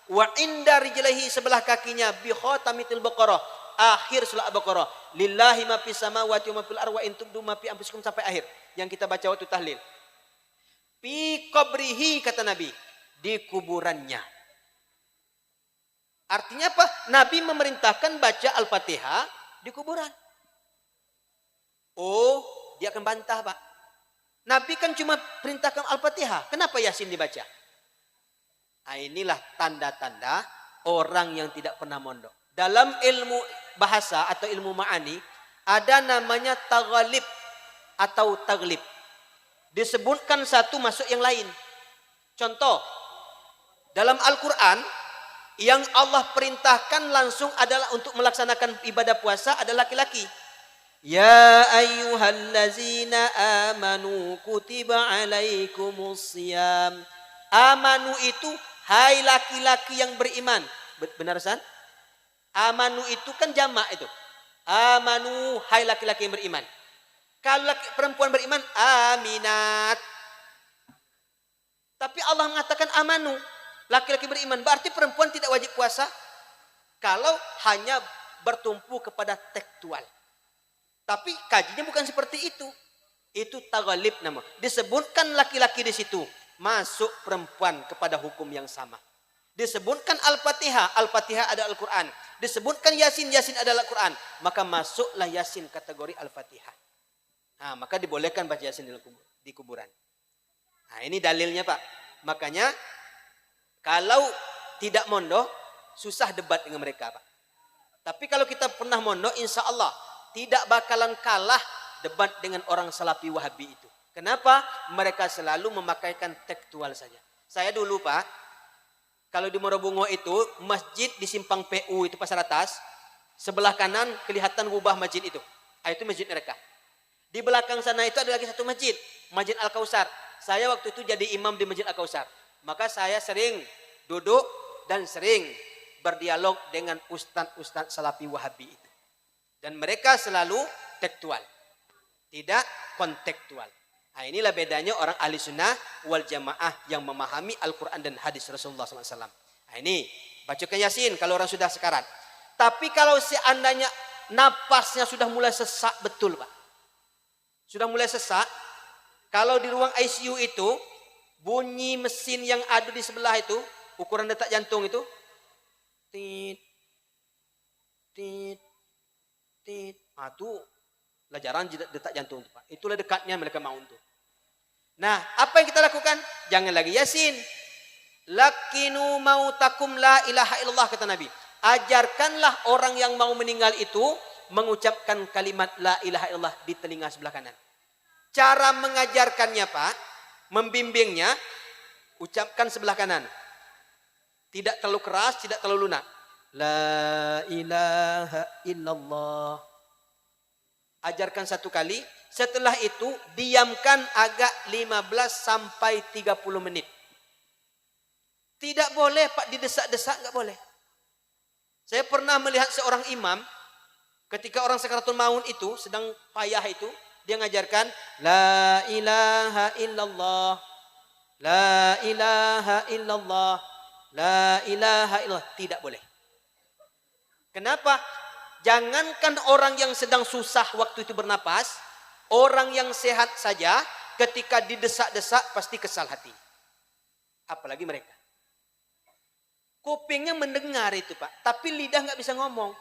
Wa inda rijlihi, sebelah kakinya, bi khatamitil baqarah, akhir surah Al-Baqarah. Lillahi ma fis samawati wa ma fil ardi wa in tubdu ma fi anfusikum, sampai akhir yang kita baca waktu tahlil. Fi qabrihi, kata Nabi, di kuburannya. Artinya apa? Nabi memerintahkan baca Al-Fatihah di kuburan. Oh, dia akan bantah, Pak. Nabi kan cuma perintahkan Al-Fatihah. Kenapa Yasin dibaca? Inilah tanda-tanda orang yang tidak pernah mondok. Dalam ilmu bahasa atau ilmu ma'ani, ada namanya taghalib atau taglib. Disebutkan satu masuk yang lain. Contoh, dalam Al-Quran, yang Allah perintahkan langsung adalah untuk melaksanakan ibadah puasa adalah laki-laki. Ya ayyuhallazina amanu kutiba alaikumusiyam. Amanu itu, hai laki-laki yang beriman. Benar, San? Amanu itu kan jamak itu. Amanu, hai laki-laki yang beriman. Kalau perempuan beriman, aminat. Tapi Allah mengatakan amanu, laki-laki beriman. Berarti perempuan tidak wajib puasa kalau hanya bertumpu kepada tekstual. Tapi kajinya bukan seperti itu. Itu taghalib nama. Disebutkan laki-laki di situ, masuk perempuan kepada hukum yang sama. Disebutkan Al-Fatihah, Al-Fatihah ada Al-Quran. Disebutkan Yasin, Yasin adalah Al-Quran. Maka masuklah Yasin kategori Al-Fatihah. Nah, maka dibolehkan baca Yasin di kuburan. Nah, ini dalilnya, Pak. Makanya kalau tidak mondok, susah debat dengan mereka, Pak. Tapi kalau kita pernah mondok, insya Allah tidak bakalan kalah debat dengan orang Salafi Wahabi itu. Kenapa? Mereka selalu memakaikan tekstual saja. Saya dulu, Pak, kalau di Morobungo itu, masjid di simpang PU itu pasar atas, sebelah kanan kelihatan wubah masjid itu. Itu masjid mereka. Di belakang sana itu ada lagi satu masjid, Masjid Al-Kausar. Saya waktu itu jadi imam di Masjid Al-Kausar. Maka saya sering duduk dan sering berdialog dengan ustaz-ustaz Salafi Wahabi itu. Dan mereka selalu tekstual, tidak kontekstual. Nah, inilah bedanya orang ahli sunnah wal jamaah yang memahami Al-Quran dan hadis Rasulullah SAW. Nah, ini bacakan Yasin kalau orang sudah sekarat. Tapi kalau seandainya napasnya sudah mulai sesak betul, Pak. Sudah mulai sesak. Kalau di ruang ICU itu, bunyi mesin yang ada di sebelah itu, ukuran detak jantung itu, tit, tit, tit. Itu pelajaran detak jantung itu, Pak. Itulah dekatnya mereka mau untuk. Nah, apa yang kita lakukan? Jangan lagi Yasin. Lakinu mautakum la ilaha illallah, kata Nabi. Ajarkanlah orang yang mau meninggal itu mengucapkan kalimat la ilaha illallah di telinga sebelah kanan. Cara mengajarkannya, Pak, membimbingnya, ucapkan sebelah kanan. Tidak terlalu keras, tidak terlalu lunak. La ilaha illallah. Ajarkan satu kali. Setelah itu diamkan agak 15 sampai 30 menit. Tidak boleh, Pak, didesak-desak, enggak boleh. Saya pernah melihat seorang imam ketika orang sakaratul maut itu sedang payah itu, dia ngajarkan la ilaha illallah, la ilaha illallah, la ilaha illallah. Tidak boleh. Kenapa? Jangankan orang yang sedang susah waktu itu bernapas, orang yang sehat saja ketika didesak-desak pasti kesal hati. Apalagi mereka. Kupingnya mendengar itu Pak, tapi lidah nggak bisa ngomong.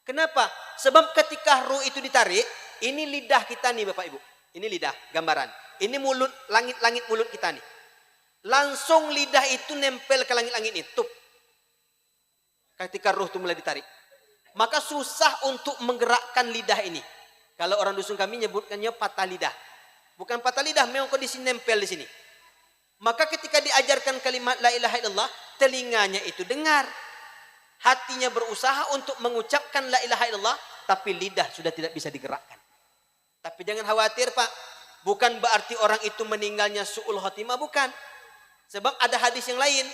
Kenapa? Sebab ketika ruh itu ditarik, ini lidah kita nih Bapak Ibu. Ini lidah, gambaran. Ini mulut, langit-langit mulut kita nih. Langsung lidah itu nempel ke langit-langit itu. Ketika ruh itu mulai ditarik. Maka susah untuk menggerakkan lidah ini. Kalau orang dusun kami nyebutkannya patah lidah. Bukan patah lidah, memang kondisi nempel di sini. Maka ketika diajarkan kalimat la ilaha illallah, telinganya itu dengar. Hatinya berusaha untuk mengucapkan la ilaha illallah, tapi lidah sudah tidak bisa digerakkan. Tapi jangan khawatir Pak, bukan berarti orang itu meninggalnya su'ul khotimah, bukan. Sebab ada hadis yang lain.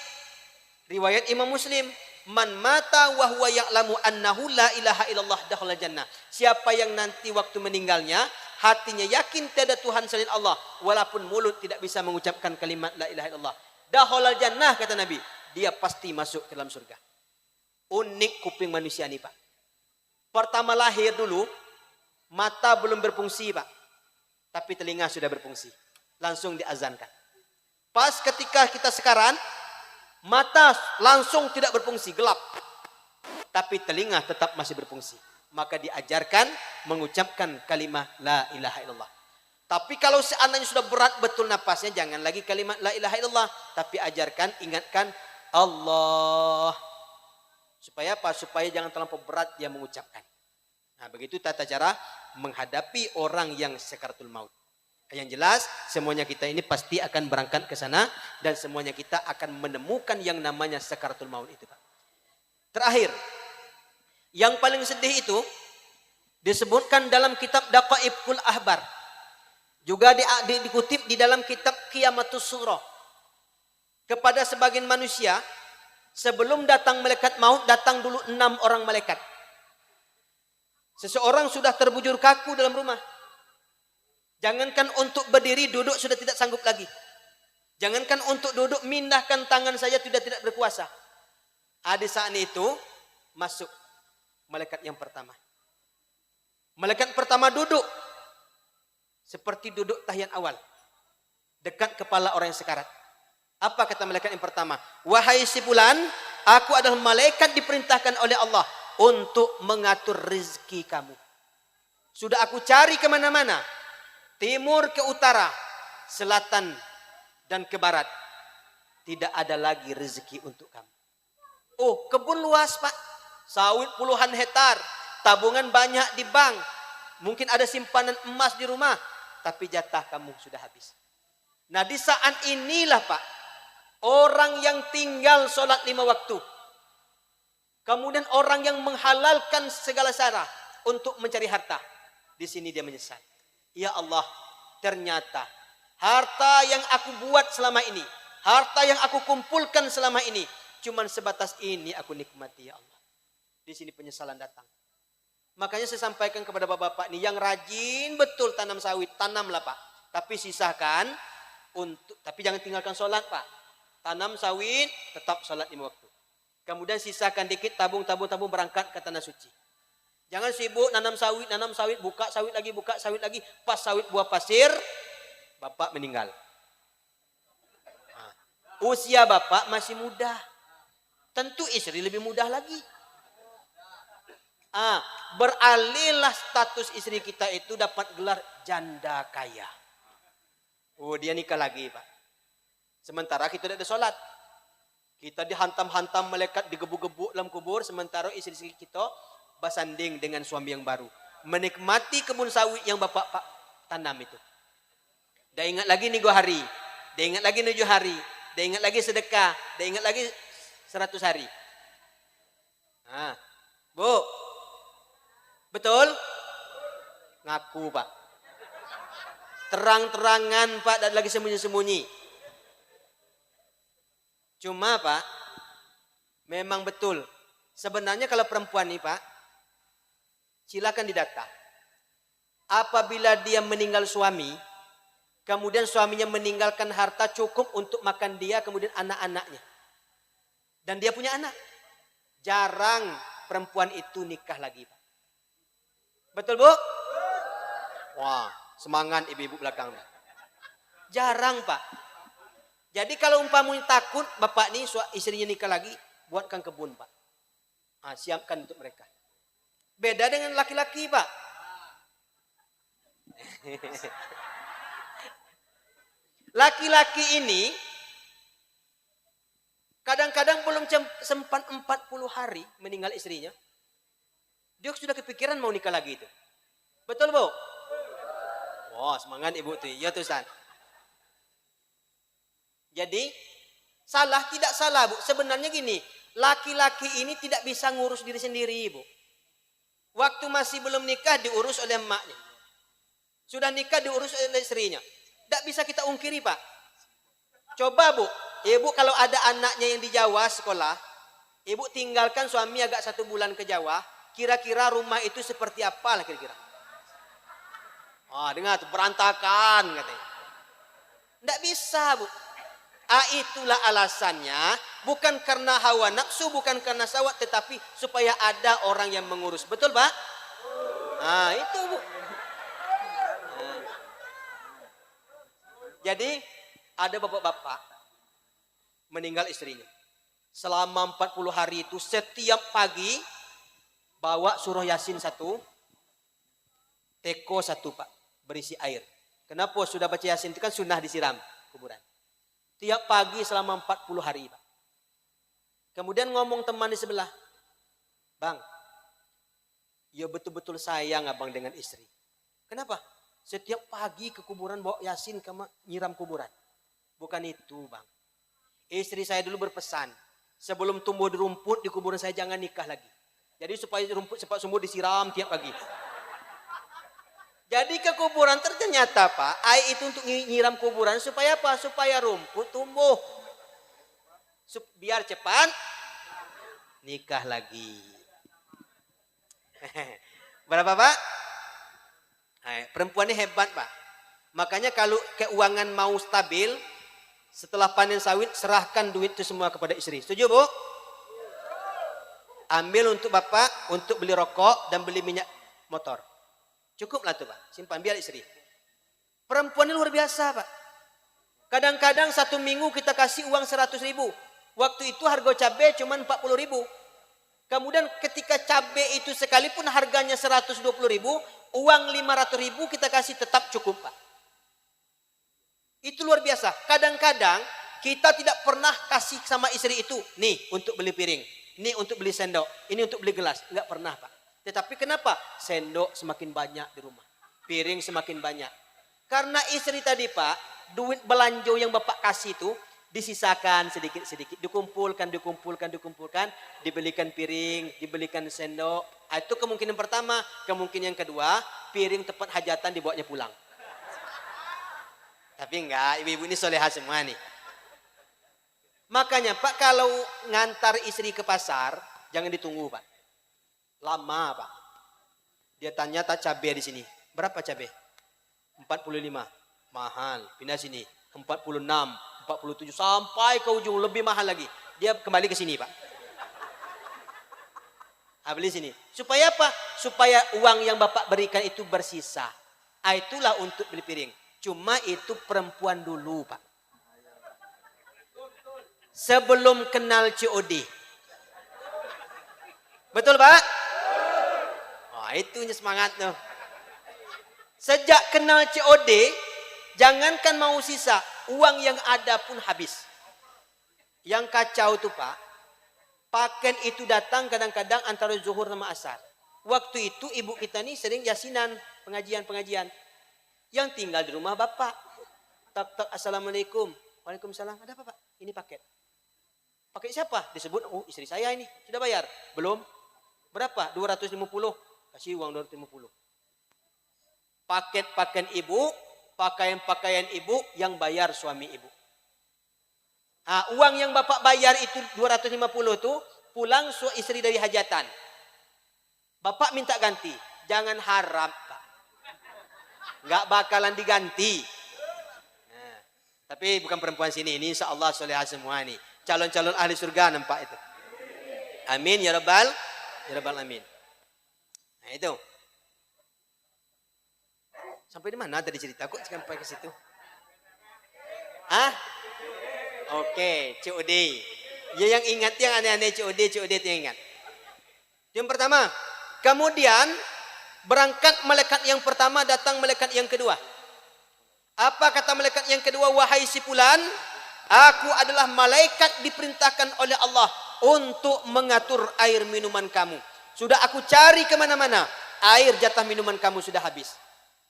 Riwayat Imam Muslim, man mata wa huwa ya'lamu annahu la ilaha illallah dakhala jannah. Siapa yang nanti waktu meninggalnya hatinya yakin tiada Tuhan selain Allah, walaupun mulut tidak bisa mengucapkan kalimat la ilaha illallah, dakhala jannah kata Nabi, dia pasti masuk ke dalam surga. Unik kuping manusia ini Pak. Pertama lahir dulu mata belum berfungsi Pak, tapi telinga sudah berfungsi. Langsung diazankan. Pas ketika kita sekarang, mata langsung tidak berfungsi, gelap. Tapi telinga tetap masih berfungsi. Maka diajarkan mengucapkan kalimat la ilaha illallah. Tapi kalau seandainya sudah berat betul napasnya, jangan lagi kalimat la ilaha illallah, tapi ajarkan, ingatkan Allah. Supaya apa? Supaya jangan terlalu berat dia mengucapkan. Nah, begitu tata cara menghadapi orang yang sakaratul maut. Yang jelas, semuanya kita ini pasti akan berangkat ke sana dan semuanya kita akan menemukan yang namanya sakaratul maut itu, Pak. Terakhir, yang paling sedih itu disebutkan dalam kitab Daqaiqul Ahbar. Juga dikutip di dalam kitab Qiyamatus Surah. Kepada sebagian manusia, sebelum datang malaikat maut, datang dulu 6 orang malaikat. Seseorang sudah terbujur kaku dalam rumah. Jangankan untuk berdiri, duduk sudah tidak sanggup lagi. Jangankan untuk duduk, mindahkan tangan saja sudah tidak berkuasa. Di saat itu masuk malaikat yang pertama. Malaikat pertama duduk seperti duduk tahiyat awal, dekat kepala orang yang sekarat. Apa kata malaikat yang pertama? Wahai si fulan, aku adalah malaikat diperintahkan oleh Allah untuk mengatur rezeki kamu. Sudah aku cari kemana-mana, timur ke utara, selatan dan ke barat. Tidak ada lagi rezeki untuk kamu. Oh, kebun luas Pak, sawit puluhan hektar, tabungan banyak di bank, mungkin ada simpanan emas di rumah, tapi jatah kamu sudah habis. Nah, di saat inilah Pak, orang yang tinggal sholat 5 waktu, kemudian orang yang menghalalkan segala cara untuk mencari harta, di sini dia menyesal. Ya Allah, ternyata harta yang aku buat selama ini, harta yang aku kumpulkan selama ini, cuman sebatas ini aku nikmati ya Allah. Di sini penyesalan datang. Makanya saya sampaikan kepada bapak-bapak ini yang rajin betul tanam sawit, tanamlah Pak. Tapi sisakan tapi jangan tinggalkan sholat Pak. Tanam sawit, tetap sholat 5 waktu. Kemudian sisakan dikit, tabung berangkat ke tanah suci. Jangan sibuk nanam sawit, buka sawit lagi. Pas sawit buah pasir, bapak meninggal. Nah, usia bapak masih muda. Tentu istri lebih mudah lagi. Beralihlah status istri kita itu dapat gelar janda kaya. Oh, dia nikah lagi Pak. Sementara kita tidak ada sholat. Kita dihantam-hantam malaikat, digebuk-gebuk dalam kubur. Sementara istri kita bersanding dengan suami yang baru. Menikmati kebun sawit yang bapak tanam itu. Dia ingat lagi nih 2 hari. Dia ingat lagi 7 hari. Dia ingat lagi sedekah. Dia ingat lagi 100 hari. Bu. Betul? Ngaku Pak. Terang-terangan Pak, dan lagi sembunyi-sembunyi. Cuma Pak, memang betul Sebenarnya kalau perempuan nih Pak, silakan didata. Apabila dia meninggal suami, kemudian suaminya meninggalkan harta cukup untuk makan dia, kemudian anak-anaknya. Dan dia punya anak. Jarang perempuan itu nikah lagi Pak. Betul Bu? Wah, semangat ibu-ibu belakang. Jarang Pak. Jadi kalau umpamanya takut bapak nih istrinya nikah lagi, buatkan kebun Pak. Siapkan untuk mereka. Beda dengan laki-laki Pak. Laki-laki ini kadang-kadang belum sempat 40 hari meninggal istrinya. Dia sudah kepikiran mau nikah lagi itu. Betul Bu? Wah, semangat ibu tuh. Ya tuh San. Jadi salah tidak salah Bu. Sebenarnya gini, laki-laki ini tidak bisa ngurus diri sendiri Bu. Waktu masih belum nikah diurus oleh emaknya. Sudah nikah diurus oleh istrinya. Tidak bisa kita ungkiri Pak. Coba Bu, ibu kalau ada anaknya yang di Jawa sekolah, ibu tinggalkan suami agak 1 bulan ke Jawa, kira-kira rumah itu seperti apa lah kira-kira? Dengar tuh berantakan katanya. Tidak bisa Bu. Itulah alasannya, bukan karena hawa nafsu, bukan karena syahwat, tetapi supaya ada orang yang mengurus. Betul Pak? Itu Bu. Jadi ada bapak-bapak meninggal istrinya. Selama 40 hari itu setiap pagi bawa surah Yasin 1, teko 1 Pak, berisi air. Kenapa sudah baca Yasin itu kan sunnah disiram kuburan. Tiap pagi selama 40 hari Pak. Kemudian ngomong teman di sebelah, Bang, ya betul-betul sayang abang dengan istri. Kenapa? Setiap pagi ke kuburan bawa Yasin nyiram kuburan. Bukan itu Bang. Istri saya dulu berpesan, sebelum tumbuh di rumput di kuburan saya jangan nikah lagi. Jadi supaya rumput cepat sumur disiram tiap pagi. Jadi ke kuburan ternyata Pak, air itu untuk nyiram kuburan supaya apa? Supaya rumput tumbuh. Biar cepat nikah lagi. Berapa Pak? Perempuan ini hebat Pak. Makanya kalau keuangan mau stabil, setelah panen sawit serahkan duit itu semua kepada istri. Setuju Bu? Ambil untuk bapak, untuk beli rokok dan beli minyak motor. Cukuplah tuh Pak, simpan biar istri. Perempuan ini luar biasa Pak. Kadang-kadang 1 minggu kita kasih uang 100.000. Waktu itu harga cabai cuma 40.000. Kemudian ketika cabai itu sekalipun harganya 120.000, uang 500.000 kita kasih tetap cukup Pak. Itu luar biasa. Kadang-kadang kita tidak pernah kasih sama istri itu, nih untuk beli piring, nih untuk beli sendok, ini untuk beli gelas. Enggak pernah Pak. Tetapi kenapa? Sendok semakin banyak di rumah. Piring semakin banyak. Karena istri tadi Pak, duit belanja yang bapak kasih itu disisakan sedikit-sedikit. Dikumpulkan. Dibelikan piring, dibelikan sendok. Itu kemungkinan pertama. Kemungkinan yang kedua, piring tempat hajatan dibawanya pulang. Tapi enggak, ibu-ibu ini soleha semua nih. Makanya Pak, kalau ngantar istri ke pasar, jangan ditunggu Pak. Lama Pak. Dia tanya tak cabai di sini. Berapa cabai? 45. Mahal. Pindah sini. 46, 47 sampai ke ujung lebih mahal lagi. Dia kembali ke sini Pak. Beli sini. Supaya apa? Supaya uang yang bapak berikan itu bersisa. Itulah untuk beli piring. Cuma itu perempuan dulu Pak. Sebelum kenal COD. Betul Pak? Itunya semangat tuh. Sejak kenal COD, jangankan mau sisa, uang yang ada pun habis. Yang kacau tuh Pak, paket itu datang kadang-kadang antara zuhur sama asar. Waktu itu ibu kita nih sering yasinan, pengajian-pengajian. Yang tinggal di rumah bapak. Tak, assalamualaikum. Waalaikumsalam. Ada apa Pak? Ini paket. Paket siapa? Disebut, istri saya ini. Sudah bayar? Belum. Berapa? 250. Kasih uang 250. Paket-paket ibu, pakaian-pakaian ibu yang bayar suami ibu. Uang yang bapak bayar itu 250 itu Pulang istri dari hajatan. Bapak minta ganti. Jangan harap, Pak. Nggak bakalan diganti. Nah, tapi bukan perempuan sini. Ini insya Allah solehah semua nih. Calon-calon ahli surga nampak itu. Amin ya rabbal amin. Nah itu. Sampai di mana tadi cerita? Kok sampai ke situ? Oke, COD. Ya yang ingat yang aneh-aneh COD itu yang ingat. Yang pertama, kemudian berangkat malaikat yang pertama, datang malaikat yang kedua. Apa kata malaikat yang kedua? Wahai si fulan, aku adalah malaikat diperintahkan oleh Allah untuk mengatur air minuman kamu. Sudah aku cari kemana-mana, air jatah minuman kamu sudah habis.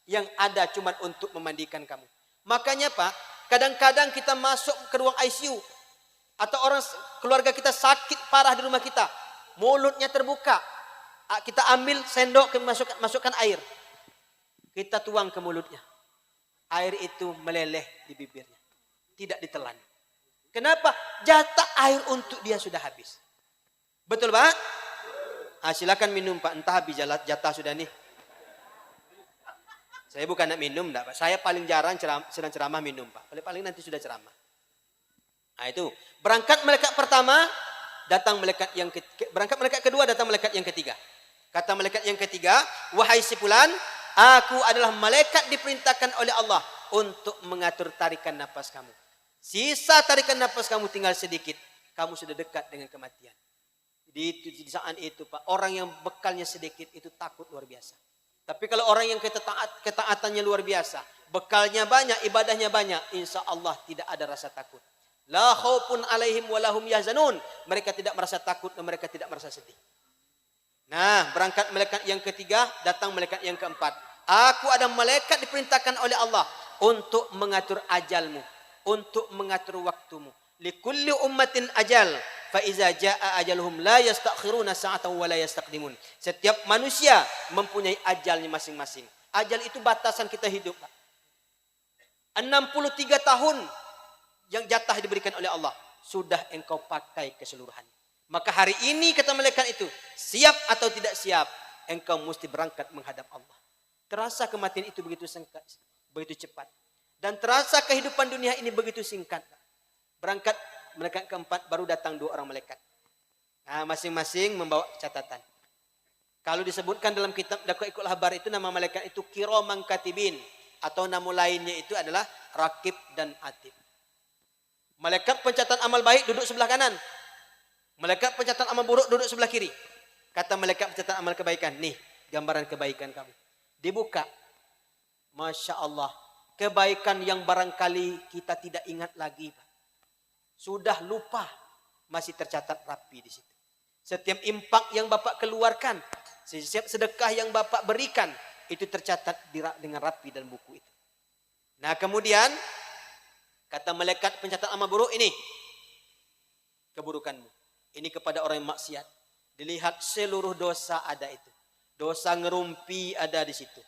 Yang ada cuma untuk memandikan kamu. Makanya Pak, kadang-kadang kita masuk ke ruang ICU atau orang keluarga kita sakit parah di rumah kita, mulutnya terbuka, kita ambil sendok, masukkan air, kita tuang ke mulutnya, air itu meleleh di bibirnya, tidak ditelan. Kenapa? Jatah air untuk dia sudah habis. Betul Pak? Silakan minum Pak, entah habis jatah sudah nih. Saya bukan nak minum, enggak, Pak. Saya paling jarang sedang ceramah minum, Pak. Paling nanti sudah ceramah. Nah itu. Berangkat malaikat pertama, datang malaikat yang berangkat malaikat kedua, datang malaikat yang ketiga. Kata malaikat yang ketiga, wahai si fulan, aku adalah malaikat diperintahkan oleh Allah untuk mengatur tarikan nafas kamu. Sisa tarikan nafas kamu tinggal sedikit, kamu sudah dekat dengan kematian. Di saat itu Pak, orang yang bekalnya sedikit itu takut luar biasa. Tapi kalau orang yang ketaatannya luar biasa, bekalnya banyak, ibadahnya banyak, insya Allah tidak ada rasa takut. La khaufun alaihim walahum yahzanun. Mereka tidak merasa takut dan mereka tidak merasa sedih. Nah, berangkat malaikat yang ketiga, datang malaikat yang keempat. Aku ada malaikat diperintahkan oleh Allah untuk mengatur ajalmu, untuk mengatur waktumu. Likulli ummatin ajal. Fa iza jaa ajaluhum la yastakhiruna sa'atan wa la yastaqdimun. Setiap manusia mempunyai ajalnya masing-masing. Ajal itu batasan kita hidup. 63 tahun yang jatah diberikan oleh Allah sudah engkau pakai keseluruhan. Maka hari ini kata malaikat itu, siap atau tidak siap, engkau mesti berangkat menghadap Allah. Terasa kematian itu begitu cepat. Dan terasa kehidupan dunia ini begitu singkat. Berangkat malaikat keempat, baru datang 2 orang malaikat. Nah, masing-masing membawa catatan. Kalau disebutkan dalam kitab Daqaiqul Ahbar itu, nama malaikat itu Kiraman Katibin, atau nama lainnya itu adalah Rakib dan Atid. Malaikat pencatat amal baik duduk sebelah kanan. Malaikat pencatat amal buruk duduk sebelah kiri. Kata malaikat pencatat amal kebaikan, nih gambaran kebaikan kamu. Dibuka. Masya Allah. Kebaikan yang barangkali kita tidak ingat lagi, Pak. Sudah lupa, masih tercatat rapi di situ. Setiap impak yang Bapak keluarkan, setiap sedekah yang Bapak berikan, itu tercatat dengan rapi dalam buku itu. Nah kemudian, kata malaikat pencatat amal buruk ini, keburukanmu. Ini kepada orang yang maksiat. Dilihat seluruh dosa ada itu. Dosa ngerumpi ada di situ.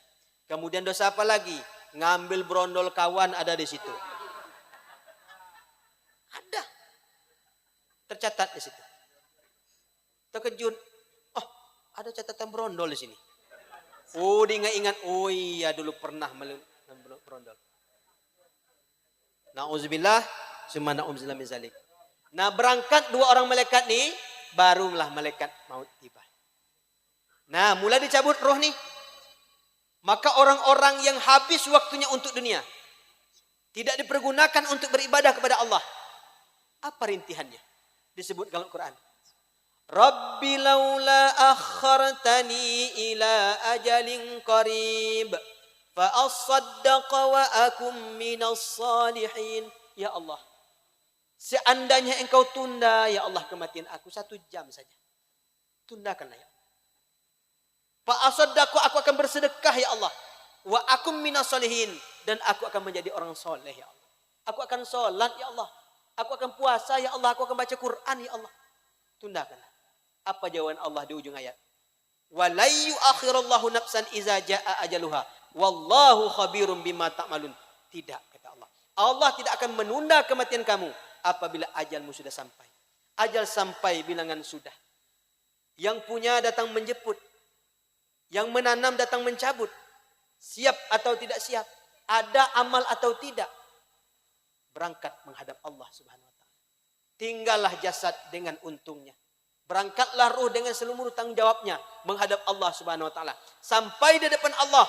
Kemudian dosa apa lagi? Ngambil brondol kawan ada di situ. Ada. Tercatat di situ. Terkejut. Oh, ada catatan brondol di sini. Oh, dia ingat. Oh iya, dulu pernah brondol. Nauzubillah, summa na'udzubillah min zalik. Nah, berangkat 2 orang malaikat nih, barulah malaikat maut tiba. Nah, mulai dicabut roh nih. Maka orang-orang yang habis waktunya untuk dunia, tidak dipergunakan untuk beribadah kepada Allah. Apa rintihannya? Disebut dalam Quran. Rabbi laula akhartani ila ajalin qarib fa asaddaqa wa akum minas salihin. Ya Allah, seandainya engkau tunda ya Allah kematian aku 1 jam saja, tundakanlah ya Allah. Fa asaddaqa, aku akan bersedekah ya Allah. Wa akum minas salihin, dan aku akan menjadi orang soleh ya Allah. Aku akan sholat ya Allah. Aku akan puasa ya Allah. Aku akan baca Quran ya Allah. Tundakanlah. Apa jawaban Allah di ujung ayat? Wa la yu'akhirullahu nafsan iza jaa ajaluha. Wallahu khabirum bima ta'malun. Tidak, kata Allah. Allah tidak akan menunda kematian kamu apabila ajalmu sudah sampai. Ajal sampai, bilangan sudah. Yang punya datang menjemput. Yang menanam datang mencabut. Siap atau tidak siap. Ada amal atau tidak. Berangkat menghadap Allah Subhanahu wa ta'ala. Tinggallah jasad dengan untungnya. Berangkatlah ruh dengan seluruh tanggung jawabnya menghadap Allah Subhanahu wa ta'ala. Sampai di depan Allah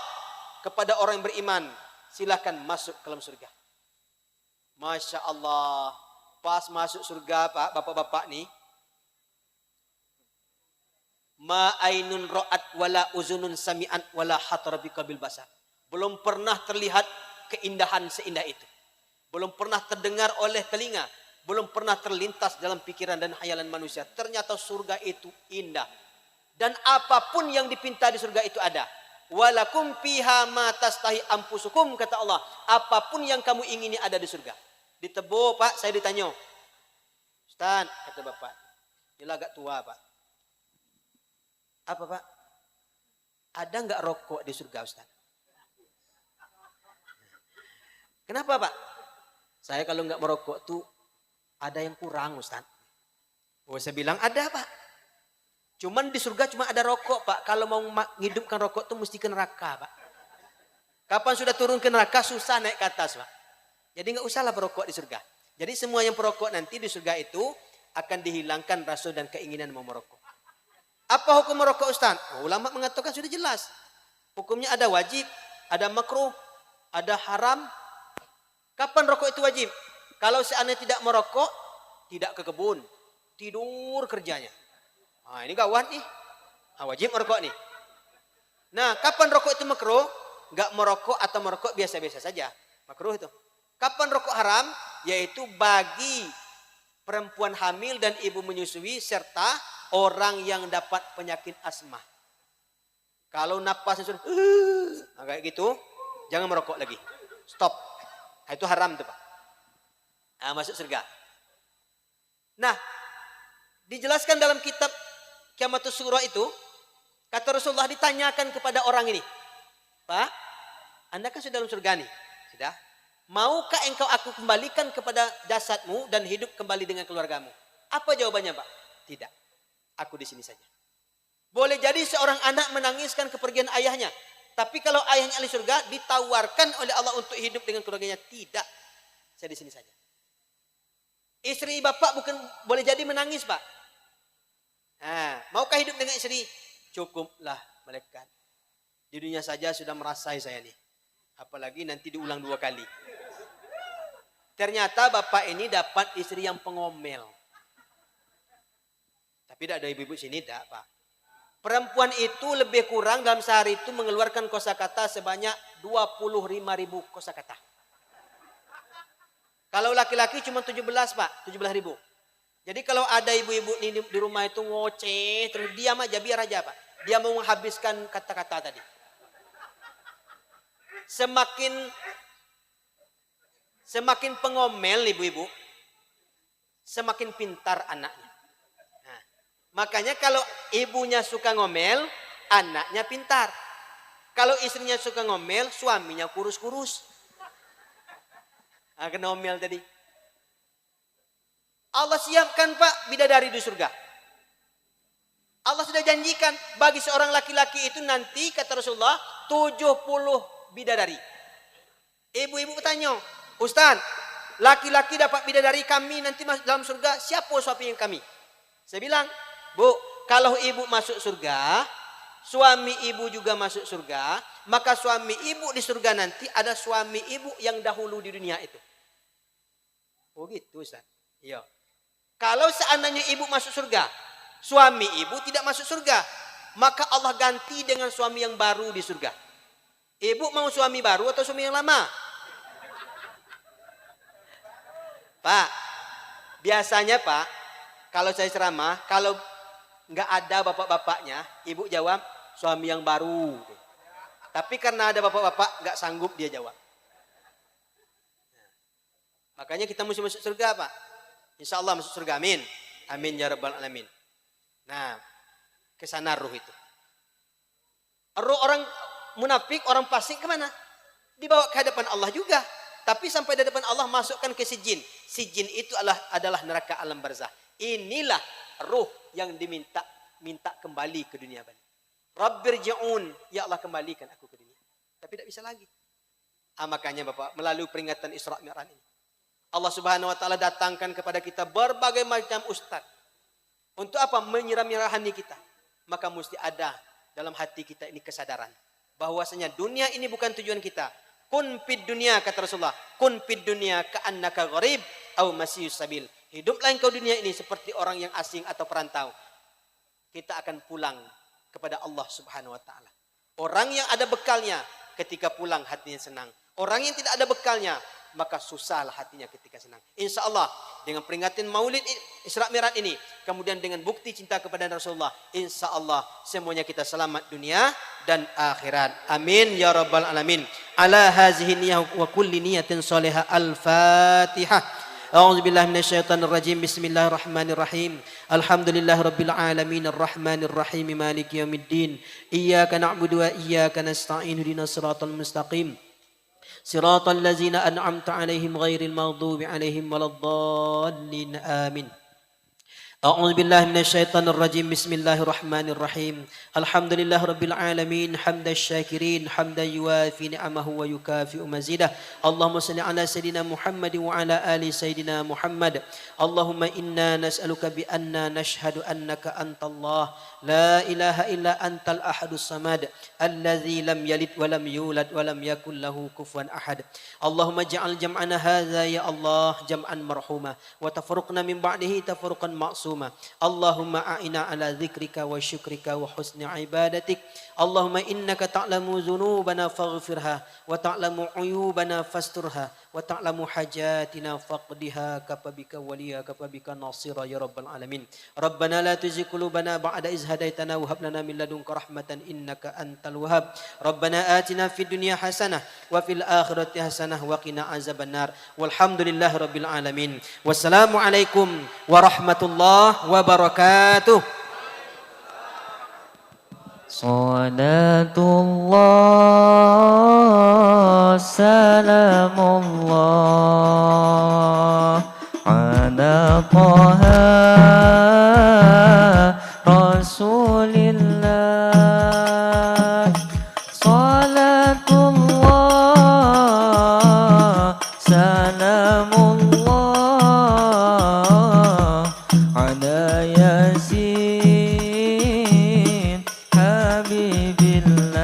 kepada orang yang beriman, silakan masuk ke dalam surga. Masya Allah. Pas masuk surga Pak, bapak-bapak nih. Ma ainun ra'at wala uzunun sami'at wala hatara biqabil basar. Belum pernah terlihat keindahan seindah itu. Belum pernah terdengar oleh telinga. Belum pernah terlintas dalam pikiran dan hayalan manusia. Ternyata surga itu indah. Dan apapun yang dipinta di surga itu ada. Walakum fiha ma tastahi anfusukum, kata Allah. Apapun yang kamu ingini ada di surga. Ditebo Pak, saya ditanya. Ustaz, kata bapak. Ini agak tua Pak. Apa Pak? Ada enggak rokok di surga Ustaz? Kenapa Pak? Saya kalau enggak merokok tuh ada yang kurang Ustaz. Oh saya bilang ada Pak. Cuman di surga cuma ada rokok Pak. Kalau mau menghidupkan rokok tuh mesti ke neraka Pak. Kapan sudah turun ke neraka susah naik ke atas Pak. Jadi enggak usahlah merokok di surga. Jadi semua yang perokok nanti di surga itu akan dihilangkan rasa dan keinginan mau merokok. Apa hukum merokok Ustaz? Oh, ulama mengatakan sudah jelas. Hukumnya ada wajib, ada makruh, ada haram. Kapan rokok itu wajib? Kalau seandainya tidak merokok, tidak ke kebun. Tidur kerjanya. Nah, ini gawat nih. Nah, wajib merokok nih. Nah, kapan rokok itu makruh? Enggak merokok atau merokok biasa-biasa saja. Makruh itu. Kapan rokok haram? Yaitu bagi perempuan hamil dan ibu menyusui serta orang yang dapat penyakit asma. Kalau napasnya sudah kayak gitu, jangan merokok lagi. Stop. Nah, itu haram tuh Pak. Nah, masuk surga. Nah, dijelaskan dalam kitab Qiamatus Sughra itu, kata Rasulullah ditanyakan kepada orang ini. Pak, Anda kan sudah dalam surga nih. Sudah. Maukah engkau aku kembalikan kepada jasadmu dan hidup kembali dengan keluargamu? Apa jawabannya Pak? Tidak. Aku di sini saja. Boleh jadi seorang anak menangiskan kepergian ayahnya. Tapi kalau ayahnya ahli surga, ditawarkan oleh Allah untuk hidup dengan keluarganya. Tidak. Saya di sini saja. Istri bapak bukan boleh jadi menangis Pak. Nah, maukah hidup dengan istri? Cukuplah malaikat. Di dunia saja sudah merasai saya nih. Apalagi nanti diulang 2 kali. Ternyata bapak ini dapat istri yang pengomel. Tapi tidak ada ibu-ibu sini, tidak Pak. Perempuan itu lebih kurang dalam sehari itu mengeluarkan kosakata sebanyak 25.000 kosakata. Kalau laki-laki cuma 17 Pak, 17.000. Jadi kalau ada ibu-ibu di rumah itu ngoceh, terus diam aja, biar aja Pak. Dia mau menghabiskan kata-kata tadi. Semakin pengomel ibu-ibu, semakin pintar anaknya. Nah, makanya kalau ibunya suka ngomel, anaknya pintar. Kalau istrinya suka ngomel, suaminya kurus-kurus. Nah, kena ngomel tadi. Allah siapkan Pak bidadari di surga. Allah sudah janjikan bagi seorang laki-laki itu nanti kata Rasulullah 70 bidadari. Ibu-ibu bertanya, Ustaz, laki-laki dapat bidadari kami nanti masuk dalam surga, siapa suami yang kami? Saya bilang, Bu, kalau ibu masuk surga, suami ibu juga masuk surga, maka suami ibu di surga nanti ada suami ibu yang dahulu di dunia itu. Oh gitu Ustaz. Iya. Kalau seandainya ibu masuk surga, suami ibu tidak masuk surga, maka Allah ganti dengan suami yang baru di surga. Ibu mau suami baru atau suami yang lama? Pak, biasanya Pak, kalau saya ceramah, kalau nggak ada bapak-bapaknya, ibu jawab suami yang baru. Tapi karena ada bapak-bapak, nggak sanggup dia jawab. Makanya kita mesti masuk surga Pak. Insya Allah masuk surga, amin. Amin ya rabbal alamin. Nah, kesana ruh itu. Ruh orang munafik, orang fasik kemana? Dibawa ke hadapan Allah juga. Tapi sampai di hadapan Allah masukkan ke sijin. Sijin itu adalah neraka alam barzah. Inilah ruh yang diminta minta kembali ke dunia balik. Rabbirji'un, ya Allah kembalikan aku ke dunia. Tapi tidak bisa lagi. Makanya Bapak, melalui peringatan Isra Mi'raj ini, Allah Subhanahu wa taala datangkan kepada kita berbagai macam ustaz. Untuk apa? Menyirami rohani kita. Maka mesti ada dalam hati kita ini kesadaran bahwasanya dunia ini bukan tujuan kita. Kun fid dunia, kata Rasulullah, kun fid dunia ka'annaka gharib au masiyus sabil. Hiduplah engkau dunia ini seperti orang yang asing atau perantau. Kita akan pulang kepada Allah Subhanahu wa taala. Orang yang ada bekalnya ketika pulang hatinya senang. Orang yang tidak ada bekalnya maka susahlah hatinya ketika senang. Insya Allah dengan peringatan Maulid Isra Mi'raj ini, kemudian dengan bukti cinta kepada Rasulullah, insya Allah semuanya kita selamat dunia dan akhirat. Amin ya rabbal alamin. Ala hazihi niyah wa kulli niyatin salihah. Al-Fatihah. أعوذ بالله من الشيطان الرجيم بسم الله الرحمن الرحيم الحمد لله رب العالمين الرحمن الرحيم مالك يوم الدين إياك نعبد وإياك نستعين اهدنا الصراط المستقيم صراط الذين أنعمت عليهم غير المغضوب عليهم ولا الضالين آمين أعوذ بالله من الشيطان الرجيم بسم الله الرحمن الرحيم الحمد لله رب العالمين حمد الشاكرين حمدا يوافي نعمه ويكافئ مزيده اللهم صل على سيدنا محمد وعلى آل سيدنا محمد اللهم إنا نسألك بأننا نشهد أنك أنت الله لا إله إلا أنت الأحد الصمد الذي لم يلد ولم يولد ولم يكن له كفوا أحد اللهم اجعل جمعنا هذا يا الله جمعا مرحوما وتفرقنا من بعده تفرقا معصوما اللهم أعنا على ذكرك وشكرك وحسن عبادتك اللهم إنك تعلم ذنوبنا فاغفرها وتعلم عيوبنا فاسترها وتعلم حاجاتنا فاقضها كفى بك وليا كفى بك ناصرا يا رب العالمين ربنا لا تزغ قلوبنا بعد إذ هديتنا وهب لنا من لدنك رحمة إنك أنت الوهاب ربنا آتنا في الدنيا حسنة وفي الآخرة حسنة وقنا عذاب النار والحمد لله رب العالمين والسلام عليكم ورحمة الله وبركاته Salatullah salamullah ala taha rasulillah Salatullah salamullah ala yasin habibillah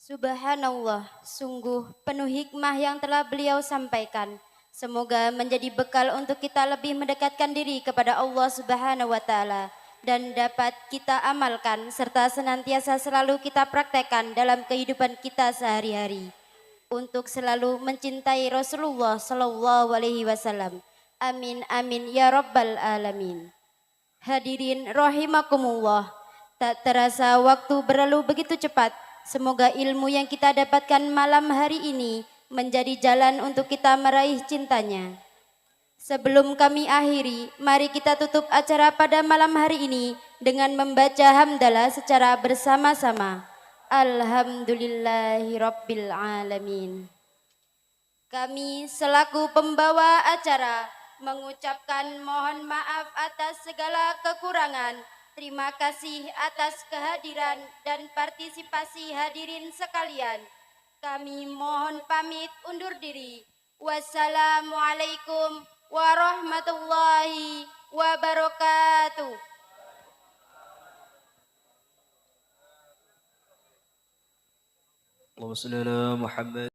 Subhanallah, sungguh penuh hikmah yang telah beliau sampaikan. Semoga menjadi bekal untuk kita lebih mendekatkan diri kepada Allah Subhanahu wa taala dan dapat kita amalkan serta senantiasa selalu kita praktekkan dalam kehidupan kita sehari-hari untuk selalu mencintai Rasulullah sallallahu alaihi wasallam. Amin amin ya rabbal alamin. Hadirin rahimakumullah, tak terasa waktu berlalu begitu cepat. Semoga ilmu yang kita dapatkan malam hari ini menjadi jalan untuk kita meraih cintanya. Sebelum kami akhiri, mari kita tutup acara pada malam hari ini dengan membaca hamdalah secara bersama-sama. Alhamdulillahirabbil alamin. Kami selaku pembawa acara mengucapkan mohon maaf atas segala kekurangan. Terima kasih atas kehadiran dan partisipasi hadirin sekalian. Kami mohon pamit undur diri. Wassalamualaikum warahmatullahi wabarakatuh. Allahumma salli ala Muhammad.